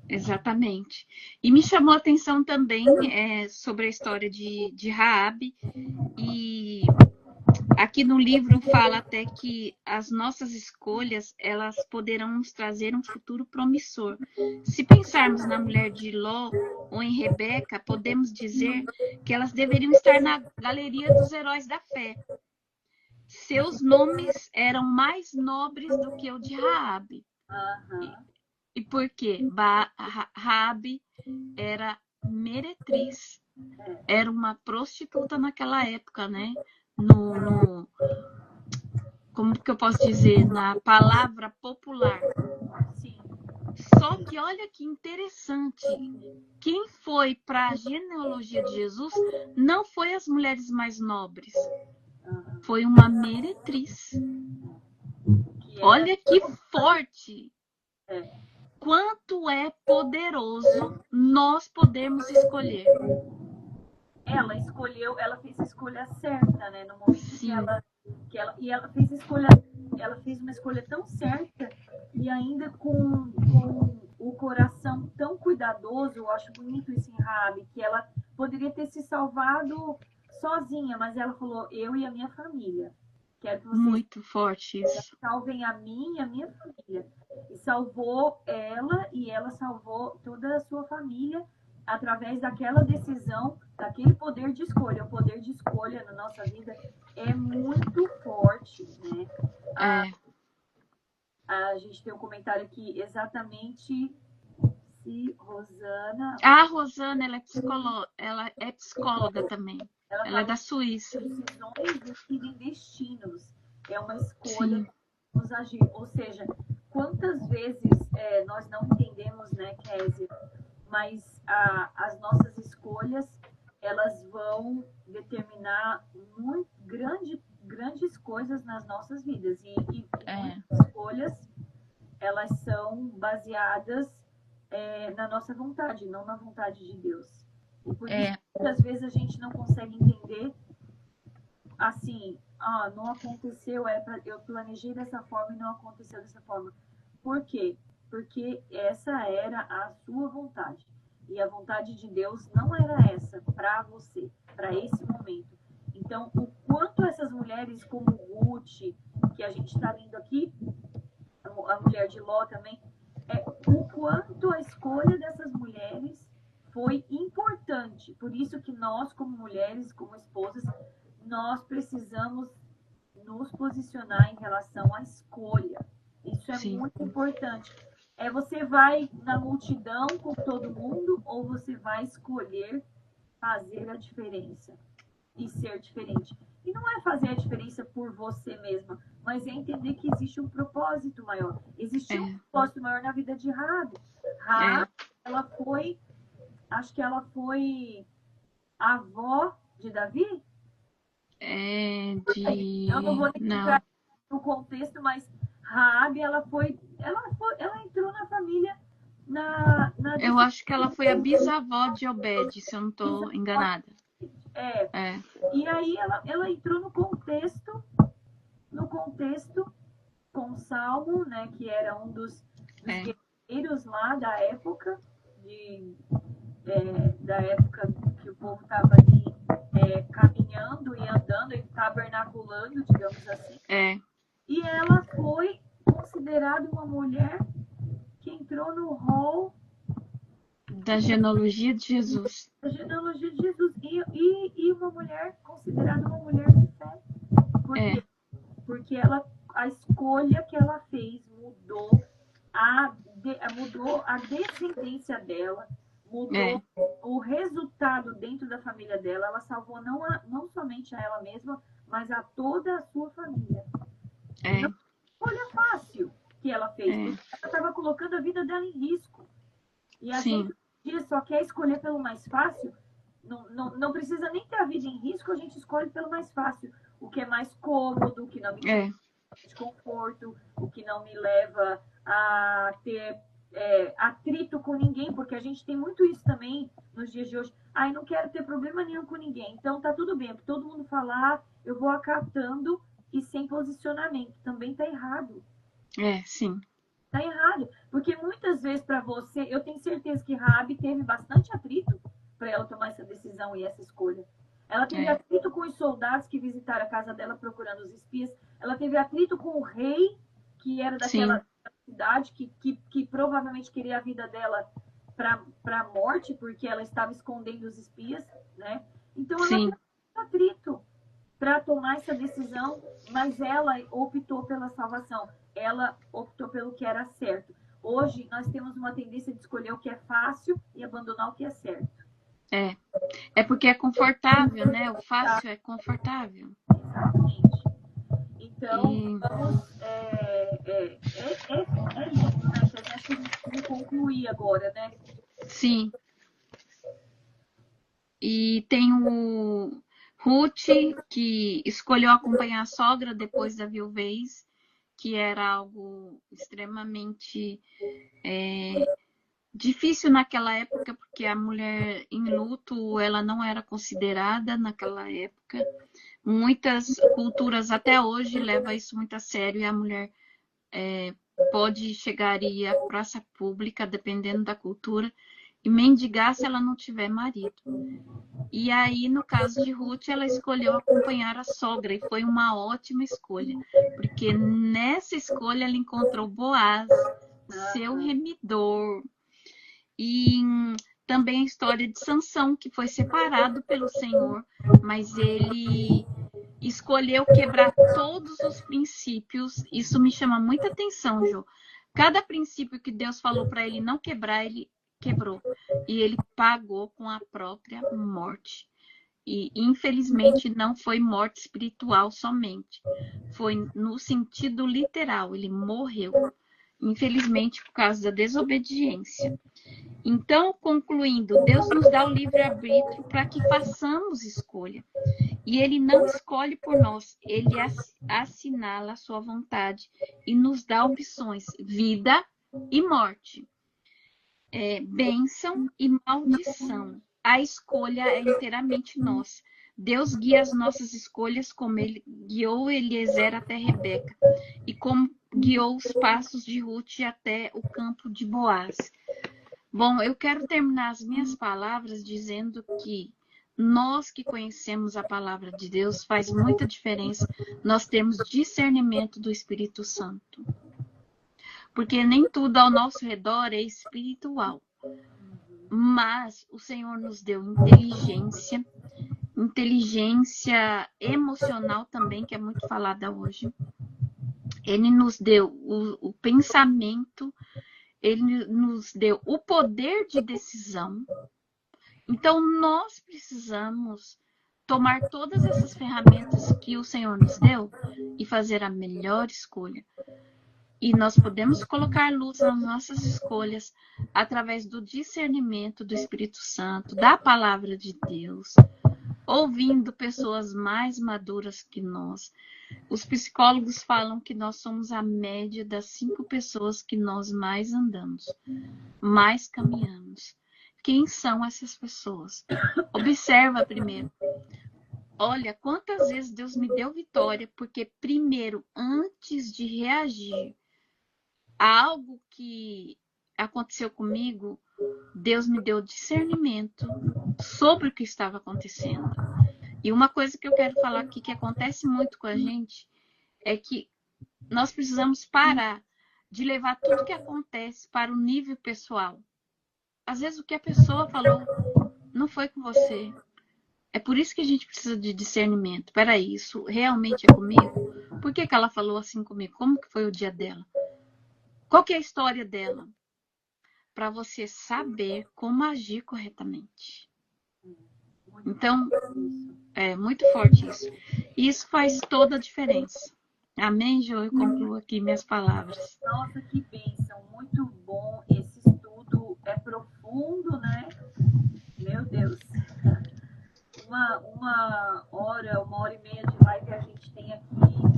exatamente. E me chamou a atenção também sobre a história de Raabe. E aqui no livro fala até que as nossas escolhas, elas poderão nos trazer um futuro promissor. Se pensarmos na mulher de Ló ou em Rebeca, podemos dizer que elas deveriam estar na galeria dos heróis da fé. Seus nomes eram mais nobres do que o de Raabe. E por quê? Raabe era meretriz, era uma prostituta naquela época, né? Como que eu posso dizer? Na palavra popular. sim. Só que olha que interessante. Quem foi para a genealogia de Jesus não foi as mulheres mais nobres. Foi uma meretriz. Olha que forte. Quanto é poderoso nós podemos escolher. Ela fez a escolha certa, né? No momento que ela fez uma escolha tão certa e ainda com o coração tão cuidadoso. Eu acho bonito isso em Raabe, que ela poderia ter se salvado sozinha, mas ela falou: eu e a minha família. Quero que vocês muito forte isso. Salvem a mim e a minha família. E salvou ela e ela salvou toda a sua família através daquela decisão, daquele poder de escolha. O poder de escolha na nossa vida é muito forte, né? A gente tem um comentário aqui exatamente se Rosana... A Rosana, ela é psicóloga também. Ela é da Suíça. Decisões decidem destinos. É uma escolha nos agir. Ou seja, quantas vezes nós não entendemos, né, Kézia? Mas as nossas escolhas, elas vão determinar muito grandes coisas nas nossas vidas. E muitas escolhas, elas são baseadas na nossa vontade, não na vontade de Deus. E por isso, muitas vezes, a gente não consegue entender assim, não aconteceu, eu planejei dessa forma e não aconteceu dessa forma. Por quê? Porque essa era a sua vontade. E a vontade de Deus não era essa para você, para esse momento. Então, o quanto essas mulheres como Ruth, que a gente está vendo aqui, a mulher de Ló também, o quanto a escolha dessas mulheres foi importante. Por isso que nós, como mulheres, como esposas, nós precisamos nos posicionar em relação à escolha. Isso é muito importante. Você vai na multidão com todo mundo ou você vai escolher fazer a diferença e ser diferente? E não é fazer a diferença por você mesma, mas é entender que existe um propósito maior. Existe um propósito maior na vida de Raabe. Raabe, ela foi, acho que ela foi a avó de Davi? Eu não vou nem entrar no contexto, mas Raabe, ela entrou na família eu acho que ela foi a bisavó de Obed, se eu não estou enganada. E aí ela entrou no contexto com Salmo, né, que era um dos guerreiros lá da época que o povo estava ali caminhando e andando e tabernaculando, digamos assim. E ela foi considerada uma mulher que entrou no rol da genealogia de Jesus. Da genealogia de Jesus. E uma mulher considerada uma mulher de fé. Por quê? Porque a escolha que ela fez mudou a descendência dela, mudou o resultado dentro da família dela. Ela salvou não somente a ela mesma, mas a toda a sua família. Não foi escolha fácil que ela fez, porque ela estava colocando a vida dela em risco. E a gente só quer escolher pelo mais fácil. Não precisa nem ter a vida em risco, a gente escolhe pelo mais fácil. O que é mais cômodo, o que não me tira de conforto, o que não me leva a ter atrito com ninguém, porque a gente tem muito isso também nos dias de hoje. Não quero ter problema nenhum com ninguém, então tá tudo bem, porque todo mundo falar, eu vou acatando e sem posicionamento. Também tá errado. Sim. Tá errado, porque muitas vezes para você, eu tenho certeza que Raabe teve bastante atrito para ela tomar essa decisão e essa escolha. Ela teve atrito com os soldados que visitaram a casa dela procurando os espias. Ela teve atrito com o rei, que era daquela cidade, que provavelmente queria a vida dela para a morte, porque ela estava escondendo os espias, né? Então ela teve atrito para tomar essa decisão, mas ela optou pela salvação. Ela optou pelo que era certo. Hoje, nós temos uma tendência de escolher o que é fácil e abandonar o que é certo. É porque é confortável, né? O fácil é confortável. Exatamente. Então, vamos... isso, né? Acho que a gente precisa concluir agora, né? Sim. E tem o Ruth, que escolheu acompanhar a sogra depois da viuvez, que era algo extremamente difícil naquela época, porque a mulher em luto, ela não era considerada naquela época. Muitas culturas até hoje levam isso muito a sério, e a mulher pode chegar e ir à praça pública, dependendo da cultura, e mendigar se ela não tiver marido. E aí, no caso de Ruth, ela escolheu acompanhar a sogra, e foi uma ótima escolha, porque nessa escolha ela encontrou Boaz, seu remidor. E também a história de Sansão, que foi separado pelo Senhor, mas ele escolheu quebrar todos os princípios. Isso me chama muita atenção, Jô. Cada princípio que Deus falou para ele não quebrar, ele quebrou. E ele pagou com a própria morte. E, infelizmente, não foi morte espiritual somente. Foi no sentido literal. Ele morreu. Infelizmente, por causa da desobediência. Então, concluindo, Deus nos dá o livre-arbítrio para que façamos escolha. E Ele não escolhe por nós. Ele assinala a sua vontade e nos dá opções, vida e morte. Bênção e maldição. A escolha é inteiramente nossa. Deus guia as nossas escolhas como Ele guiou Eliezer até Rebeca e como guiou os passos de Ruth até o campo de Boaz. Bom, eu quero terminar as minhas palavras dizendo que nós que conhecemos a palavra de Deus, faz muita diferença nós termos discernimento do Espírito Santo. Porque nem tudo ao nosso redor é espiritual. Mas o Senhor nos deu inteligência emocional também, que é muito falada hoje. Ele nos deu o pensamento Ele nos deu o poder de decisão. Então, nós precisamos tomar todas essas ferramentas que o Senhor nos deu e fazer a melhor escolha. E nós podemos colocar luz nas nossas escolhas através do discernimento do Espírito Santo, da palavra de Deus, ouvindo pessoas mais maduras que nós. Os psicólogos falam que nós somos a média das 5 pessoas que nós mais andamos, mais caminhamos. Quem são essas pessoas? Observa primeiro. Olha, quantas vezes Deus me deu vitória, porque primeiro, antes de reagir a algo que aconteceu comigo, Deus me deu discernimento sobre o que estava acontecendo. E uma coisa que eu quero falar aqui, que acontece muito com a gente, é que nós precisamos parar de levar tudo que acontece para o nível pessoal. Às vezes o que a pessoa falou não foi com você. É por isso que a gente precisa de discernimento. Peraí, isso realmente é comigo? Por que ela falou assim comigo? Como que foi o dia dela? Qual que é a história dela? Para você saber como agir corretamente. Então, é muito forte isso. E isso faz toda a diferença. Amém, Jo? Eu concluo aqui minhas palavras. Nossa, que bênção. Muito bom. Esse estudo é profundo, né? Meu Deus. Uma hora e meia de live a gente tem aqui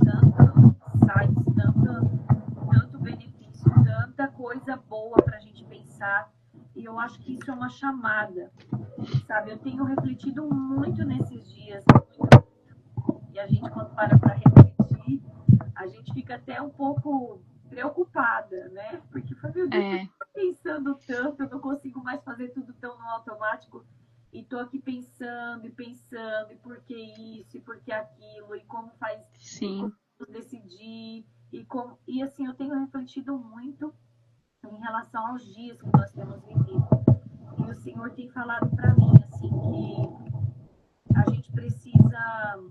tanto sites, tanto benefício, tanta coisa boa para a gente pensar. E eu acho que isso é uma chamada, sabe? Eu tenho refletido muito nesses dias. E a gente, quando para refletir, a gente fica até um pouco preocupada, né? Porque, meu Deus, eu tô pensando tanto, eu não consigo mais fazer tudo tão no automático. E tô aqui pensando, e por que isso, e por que aquilo, e como faz, Sim. como decidir, e assim, eu tenho refletido muito em relação aos dias que nós temos vivido. E o Senhor tem falado para mim, assim, que a gente precisa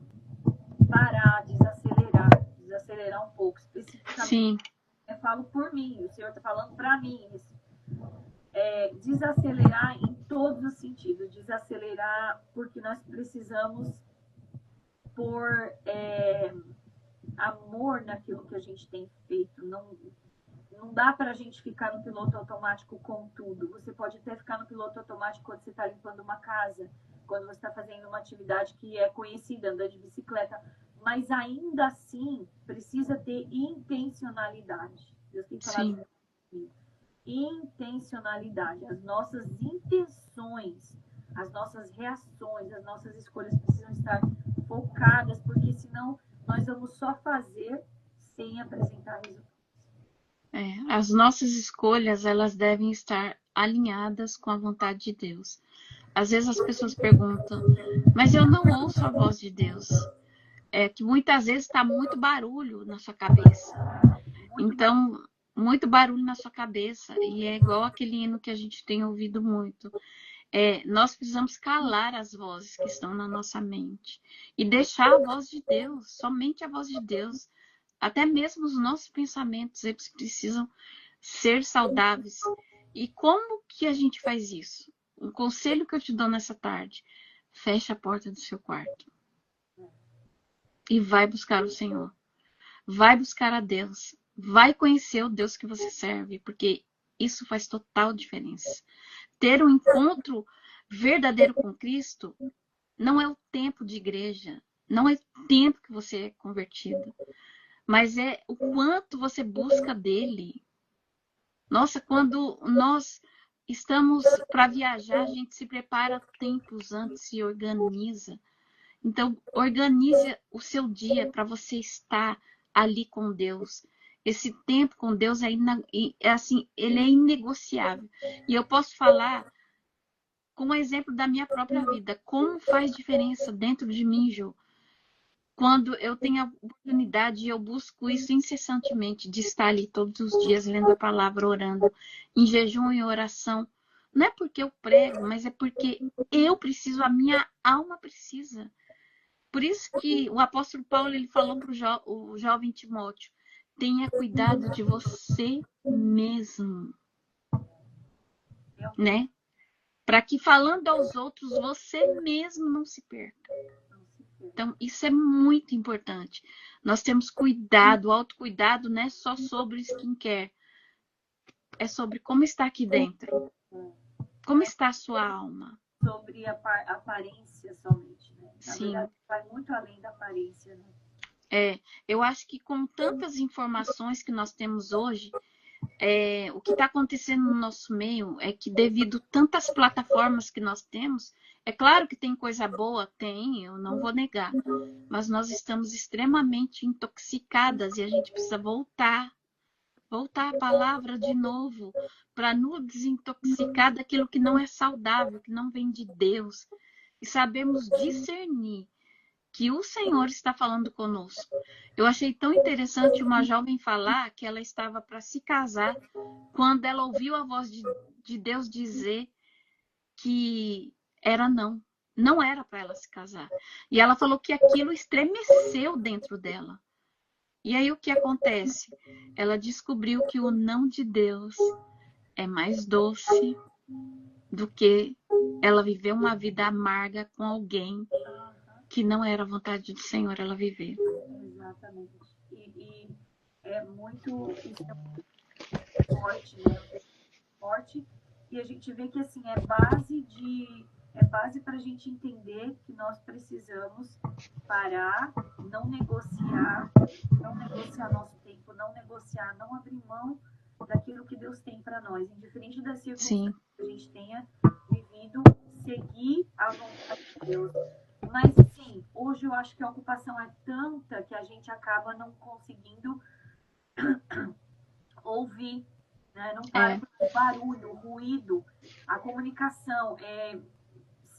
parar, desacelerar um pouco, especificamente. Sim. Eu falo por mim, o Senhor está falando para mim isso. Desacelerar em todos os sentidos, desacelerar porque nós precisamos pôr amor naquilo que a gente tem feito. Não dá para a gente ficar no piloto automático com tudo. Você pode até ficar no piloto automático quando você está limpando uma casa, quando você está fazendo uma atividade que é conhecida, andando de bicicleta, mas ainda assim precisa ter intencionalidade. Deus tem falado comigo. Intencionalidade, as nossas intenções, as nossas reações, as nossas escolhas precisam estar focadas, porque senão nós vamos só fazer sem apresentar resultados. As nossas escolhas, elas devem estar alinhadas com a vontade de Deus. Às vezes as pessoas perguntam, mas eu não ouço a voz de Deus. É que muitas vezes está muito barulho na sua cabeça. Então, muito barulho na sua cabeça. E é igual aquele hino que a gente tem ouvido muito. Nós precisamos calar as vozes que estão na nossa mente. E deixar a voz de Deus, somente a voz de Deus. Até mesmo os nossos pensamentos, eles precisam ser saudáveis. E como que a gente faz isso? Um conselho que eu te dou nessa tarde. Feche a porta do seu quarto. E vai buscar o Senhor. Vai buscar a Deus. Vai conhecer o Deus que você serve, porque isso faz total diferença. Ter um encontro verdadeiro com Cristo não é o tempo de igreja, não é o tempo que você é convertido, mas é o quanto você busca dele. Nossa, quando nós estamos para viajar, a gente se prepara tempos antes, se organiza. Então, organize o seu dia para você estar ali com Deus. Esse tempo com Deus assim, ele é inegociável. E eu posso falar com o exemplo da minha própria vida. Como faz diferença dentro de mim, Jo? Quando eu tenho a oportunidade, eu busco isso incessantemente, de estar ali todos os dias lendo a palavra, orando, em jejum e oração. Não é porque eu prego, mas é porque eu preciso, a minha alma precisa. Por isso que o apóstolo Paulo ele falou para o jovem Timóteo, tenha cuidado de você mesmo. né? Para que falando aos outros, você mesmo não se perca. Então, isso é muito importante. Nós temos cuidado, o autocuidado não é só sobre skincare. É sobre como está aqui dentro. Como está a sua alma. Sobre a aparência somente, né? Na Sim. verdade, vai muito além da aparência, né? Eu acho que com tantas informações que nós temos hoje, o que está acontecendo no nosso meio é que devido a tantas plataformas que nós temos, é claro que tem coisa boa, tem, eu não vou negar, mas nós estamos extremamente intoxicadas e a gente precisa voltar à palavra de novo para nos desintoxicar daquilo que não é saudável, que não vem de Deus e sabemos discernir que o Senhor está falando conosco. Eu achei tão interessante uma jovem falar que ela estava para se casar quando ela ouviu a voz de Deus dizer que não era para ela se casar. E ela falou que aquilo estremeceu dentro dela. E aí o que acontece? Ela descobriu que o não de Deus é mais doce do que ela viver uma vida amarga com alguém que não era a vontade do Senhor ela viver. Exatamente. E é muito, isso é muito forte, né? Forte. E a gente vê que assim é base para a gente entender que nós precisamos parar, não negociar nosso tempo, não negociar, não abrir mão daquilo que Deus tem para nós, indiferente das circunstâncias que a gente tenha vivido, seguir a vontade de Deus. Mas, assim, hoje eu acho que a ocupação é tanta que a gente acaba não conseguindo ouvir, né? Não para o barulho, o ruído, a comunicação.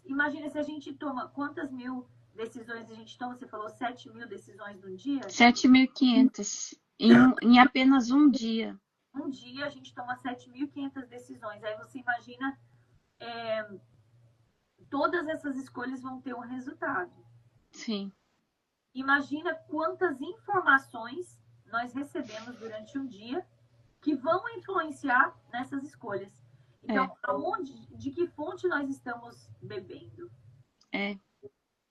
Imagina se a gente toma, quantas mil decisões a gente toma? Você falou 7.000 decisões num dia? 7.500 em apenas um dia. Um dia a gente toma 7.500 decisões. Aí você imagina... todas essas escolhas vão ter um resultado. Sim. Imagina quantas informações nós recebemos durante um dia que vão influenciar nessas escolhas. Então, de que fonte nós estamos bebendo?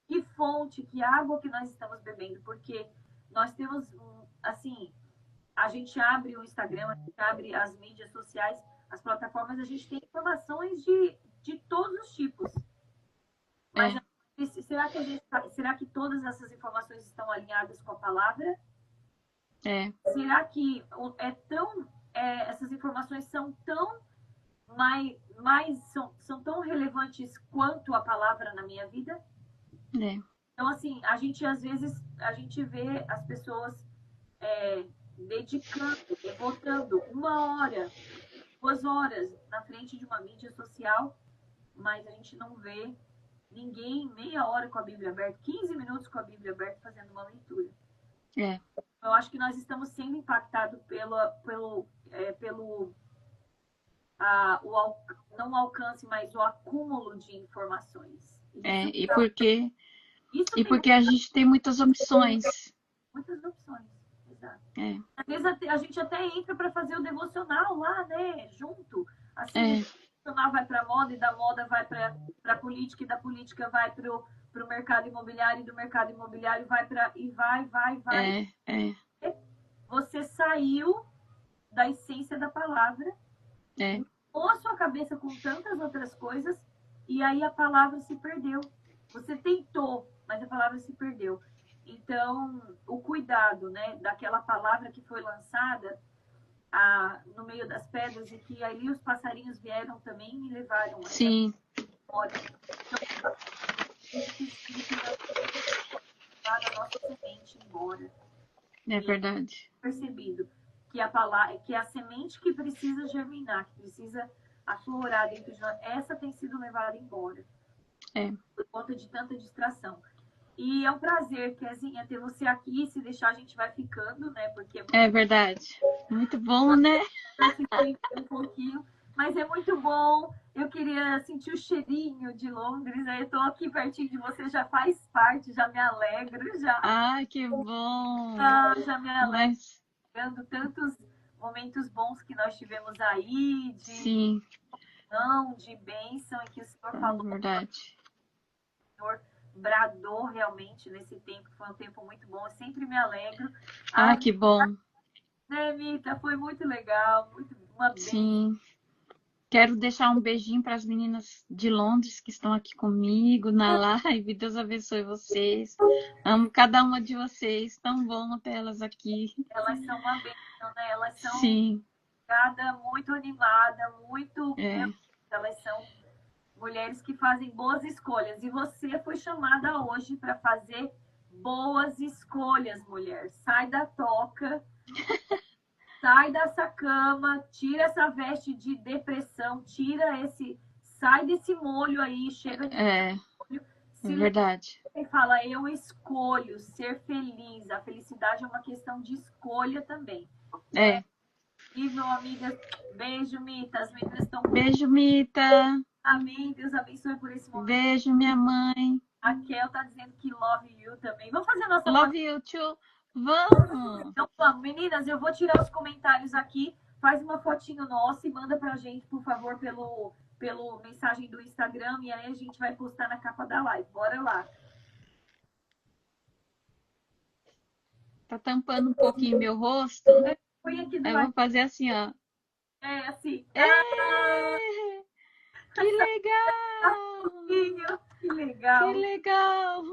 Que fonte, que água que nós estamos bebendo? Porque nós temos, assim, a gente abre o Instagram, a gente abre as mídias sociais, as plataformas, a gente tem informações de todos os tipos. Mas será que todas essas informações estão alinhadas com a palavra? Será que essas informações são tão são tão relevantes quanto a palavra na minha vida? Então, assim, às vezes a gente vê as pessoas dedicando, botando 1 hora, 2 horas na frente de uma mídia social, mas a gente não vê ninguém meia hora com a Bíblia aberta, 15 minutos com a Bíblia aberta fazendo uma leitura. Eu acho que nós estamos sendo impactados não o alcance, mas o acúmulo de informações. Porque a gente tem muitas opções. Muitas opções, exato. Às vezes a gente até entra para fazer o devocional lá, né, junto. Assim, o devocional vai para a moda e da moda vai para a política e da política vai para o mercado imobiliário e do mercado imobiliário vai para... E vai. Você saiu da essência da palavra, ou a sua cabeça com tantas outras coisas, e aí a palavra se perdeu. Você tentou, mas a palavra se perdeu. Então, o cuidado, né, daquela palavra que foi lançada no meio das pedras e que ali os passarinhos vieram também e me levaram. Sim. Olha, então, a nossa semente embora. É verdade. Percebido que a palavra, que a semente que precisa germinar, que precisa aflorar dentro de nós, essa tem sido levada embora. Por conta de tanta distração. E é um prazer, Kezinha, ter você aqui. Se deixar, a gente vai ficando, né? Porque é verdade. Muito bom, né? Um pouquinho. Mas é muito bom. Eu queria sentir o cheirinho de Londres. Aí eu tô aqui pertinho de você, já faz parte, já me alegro. Ai, que bom! Já me alegro. Tantos momentos bons que nós tivemos aí. Sim. tão de bênção e que o Senhor É falou, verdade. o Senhor bradou realmente nesse tempo, foi um tempo muito bom, eu sempre me alegro. Ah, Ah, que bom. né, Mita, foi muito legal, muito, uma bênção. Sim. Quero deixar um beijinho para as meninas de Londres que estão aqui comigo na live. Deus abençoe vocês. Amo cada uma de vocês. Tão bom ter elas aqui. Elas são uma bênção, né? Elas são Sim, cada muito animada, muito. é. Elas são mulheres que fazem boas escolhas. E você foi chamada hoje para fazer boas escolhas, mulher. Sai da toca, sai dessa cama, tira essa veste de depressão, tira esse. Sai desse molho aí, chega de É, é molho. Se levanta verdade. e fala, eu escolho ser feliz. A felicidade é uma questão de escolha também. Né? É. E, meu amiga, beijo, Mita. As meninas estão. Beijo, Mita. Amém. Deus abençoe por esse momento. Beijo, minha mãe. A Kel tá dizendo que love you também. Vamos fazer a nossa Love foto. you too. Vamos! Então, vamos. Meninas, eu vou tirar os comentários aqui. Faz uma fotinho nossa e manda pra gente, por favor, pelo mensagem do Instagram. E aí a gente vai postar na capa da live. Bora lá. Tá tampando um pouquinho meu rosto. Põe aqui do Aí eu lado. vou fazer assim, ó. É, assim. Ê, que legal! Que legal. Que legal!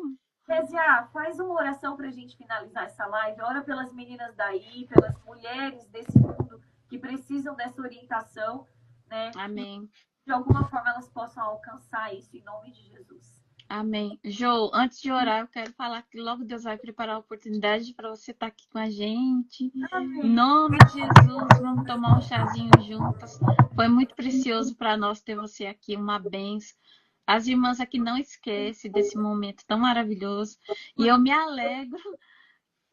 Kézia, faz uma oração para a gente finalizar essa live. Ora pelas meninas daí, pelas mulheres desse mundo que precisam dessa orientação, né? Amém. De alguma forma elas possam alcançar isso em nome de Jesus. Amém. Jo, antes de orar, eu quero falar que logo Deus vai preparar a oportunidade para você estar aqui com a gente. Amém. Em nome de Jesus, vamos tomar um chazinho juntas. Foi muito precioso para nós ter você aqui, uma benção. As irmãs aqui não esquecem desse momento tão maravilhoso. E eu me alegro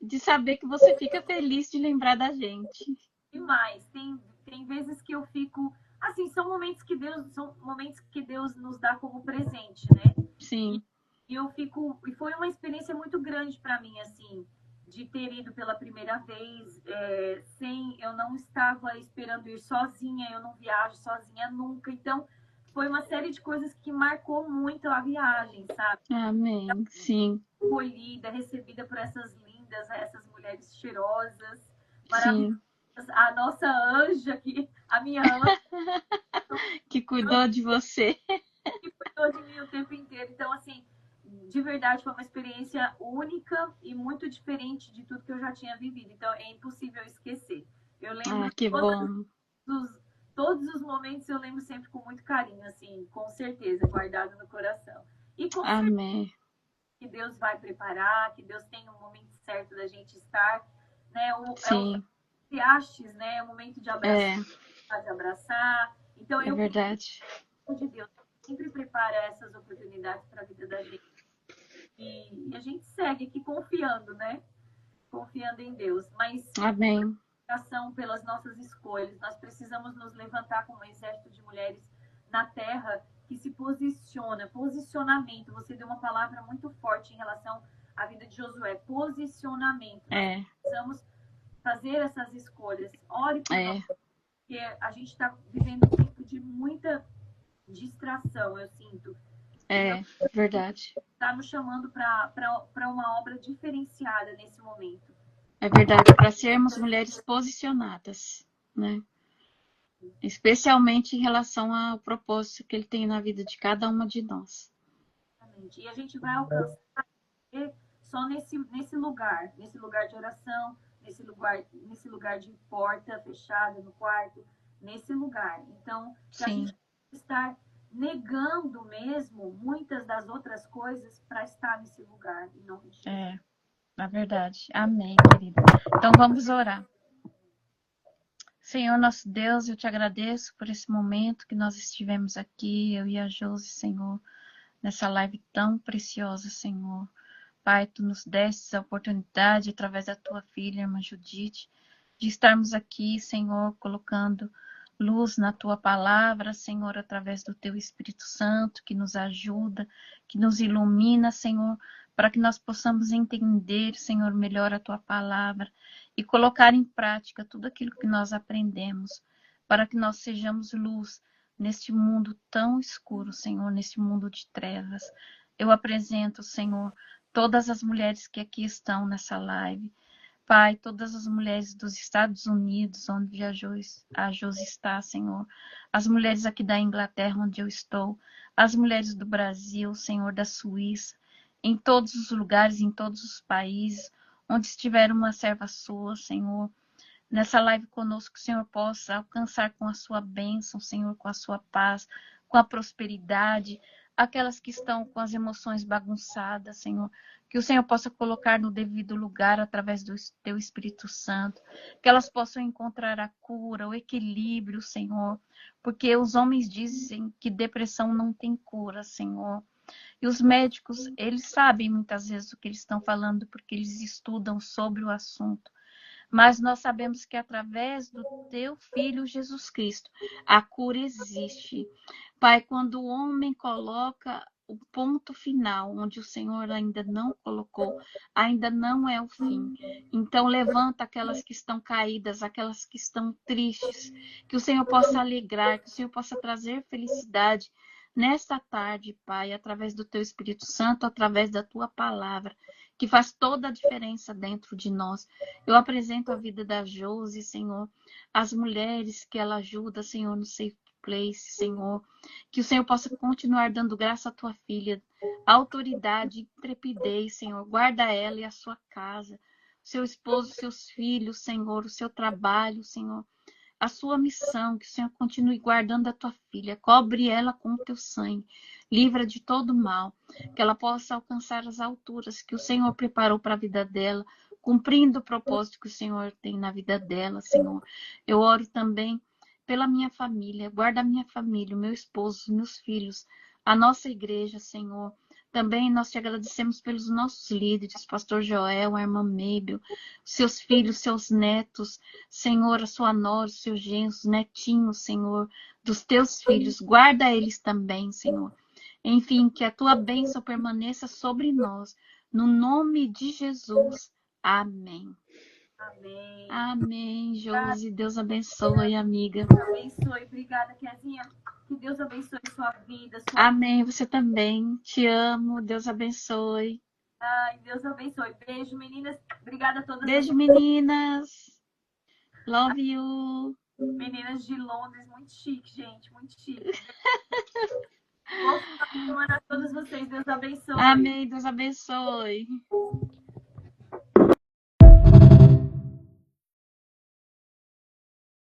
de saber que você fica feliz de lembrar da gente. E mais, tem vezes que eu fico assim, são momentos que Deus nos dá como presente, né? Sim. E eu fico, e foi uma experiência muito grande para mim, assim, de ter ido pela primeira vez, eu não estava esperando ir sozinha, eu não viajo sozinha nunca, então foi uma série de coisas que marcou muito a viagem, sabe? Amém. Sim. Acolhida, recebida por essas lindas, essas mulheres cheirosas, Sim. maravilhosas, a nossa anja aqui, a minha anja Que cuidou de você. que cuidou de mim o tempo inteiro, então assim, de verdade foi uma experiência única e muito diferente de tudo que eu já tinha vivido. Então é impossível esquecer. Eu lembro Que bom. todos os momentos, eu lembro sempre com muito carinho, assim, com certeza, guardado no coração. E com certeza Amém. que Deus vai preparar, que Deus tem um momento certo da gente estar, né? Sim. Riastes, né? É o momento de abraçar, de abraçar. Então É verdade. de Deus sempre prepara essas oportunidades para a vida da gente. E a gente segue aqui confiando, né? Confiando em Deus. Mas Amém. ação pelas nossas escolhas. Nós precisamos nos levantar como um exército de mulheres na terra que se posiciona. Posicionamento. Você deu uma palavra muito forte em relação à vida de Josué. Posicionamento. Nós precisamos fazer essas escolhas. Ore por nós, porque a gente está vivendo um tempo de muita distração, eu sinto. É verdade. Está nos chamando para uma obra diferenciada nesse momento. É verdade, para sermos mulheres posicionadas, né? Especialmente em relação ao propósito que ele tem na vida de cada uma de nós. Exatamente. E a gente vai alcançar só nesse lugar de oração, nesse lugar de porta fechada no quarto, nesse lugar. Então, a gente estar negando mesmo muitas das outras coisas para estar nesse lugar, em nome de Jesus. Na verdade. Amém, querida. Então vamos orar. Senhor, nosso Deus, eu te agradeço por esse momento que nós estivemos aqui, eu e a Josi, Senhor, nessa live tão preciosa, Senhor. Pai, tu nos deste a oportunidade, através da tua filha, irmã Judite, de estarmos aqui, Senhor, colocando luz na tua palavra, Senhor, através do teu Espírito Santo, que nos ajuda, que nos ilumina, Senhor, para que nós possamos entender, Senhor, melhor a tua palavra e colocar em prática tudo aquilo que nós aprendemos, para que nós sejamos luz neste mundo tão escuro, Senhor, neste mundo de trevas. Eu apresento, Senhor, todas as mulheres que aqui estão nessa live. Pai, todas as mulheres dos Estados Unidos, onde a Josi está, Senhor. As mulheres aqui da Inglaterra, onde eu estou. As mulheres do Brasil, Senhor, da Suíça. Em todos os lugares, em todos os países, onde estiver uma serva sua, Senhor. Nessa live conosco, que o Senhor possa alcançar com a sua bênção, Senhor, com a sua paz, com a prosperidade, aquelas que estão com as emoções bagunçadas, Senhor, que o Senhor possa colocar no devido lugar através do teu Espírito Santo, que elas possam encontrar a cura, o equilíbrio, Senhor, porque os homens dizem que depressão não tem cura, Senhor. E os médicos, eles sabem muitas vezes o que eles estão falando, porque eles estudam sobre o assunto. Mas nós sabemos que através do teu Filho Jesus Cristo, a cura existe. Pai, quando o homem coloca o ponto final, onde o Senhor ainda não colocou, ainda não é o fim. Então levanta aquelas que estão caídas, aquelas que estão tristes, que o Senhor possa alegrar, que o Senhor possa trazer felicidade nesta tarde, Pai, através do teu Espírito Santo, através da tua palavra, que faz toda a diferença dentro de nós. Eu apresento a vida da Josi, Senhor, as mulheres que ela ajuda, Senhor, no Safe Place, Senhor, que o Senhor possa continuar dando graça à tua filha, autoridade, intrepidez, Senhor, guarda ela e a sua casa, seu esposo, seus filhos, Senhor, o seu trabalho, Senhor, a sua missão, que o Senhor continue guardando a tua filha, cobre ela com o teu sangue, livra de todo mal, que ela possa alcançar as alturas que o Senhor preparou para a vida dela, cumprindo o propósito que o Senhor tem na vida dela, Senhor. Eu oro também pela minha família, guarda a minha família, o meu esposo, os meus filhos, a nossa igreja, Senhor. Também nós te agradecemos pelos nossos líderes, pastor Joel, a irmã Mabel, seus filhos, seus netos, Senhor, a sua nora, os seus genros, netinhos, Senhor, dos teus filhos. Guarda eles também, Senhor. Enfim, que a tua bênção permaneça sobre nós. No nome de Jesus. Amém. Amém. Amém, Josi. Deus abençoe, amiga. Deus abençoe. Obrigada, Kezinha. Que Deus abençoe sua vida. Amém. Você também. Te amo. Deus abençoe. Ai, Deus abençoe. Beijo, meninas. Obrigada a todas. Beijo, meninas. Love you. Meninas de Londres. Muito chique, gente. Muito chique. Bom final de semana a todos vocês. Deus abençoe. Amém. Deus abençoe.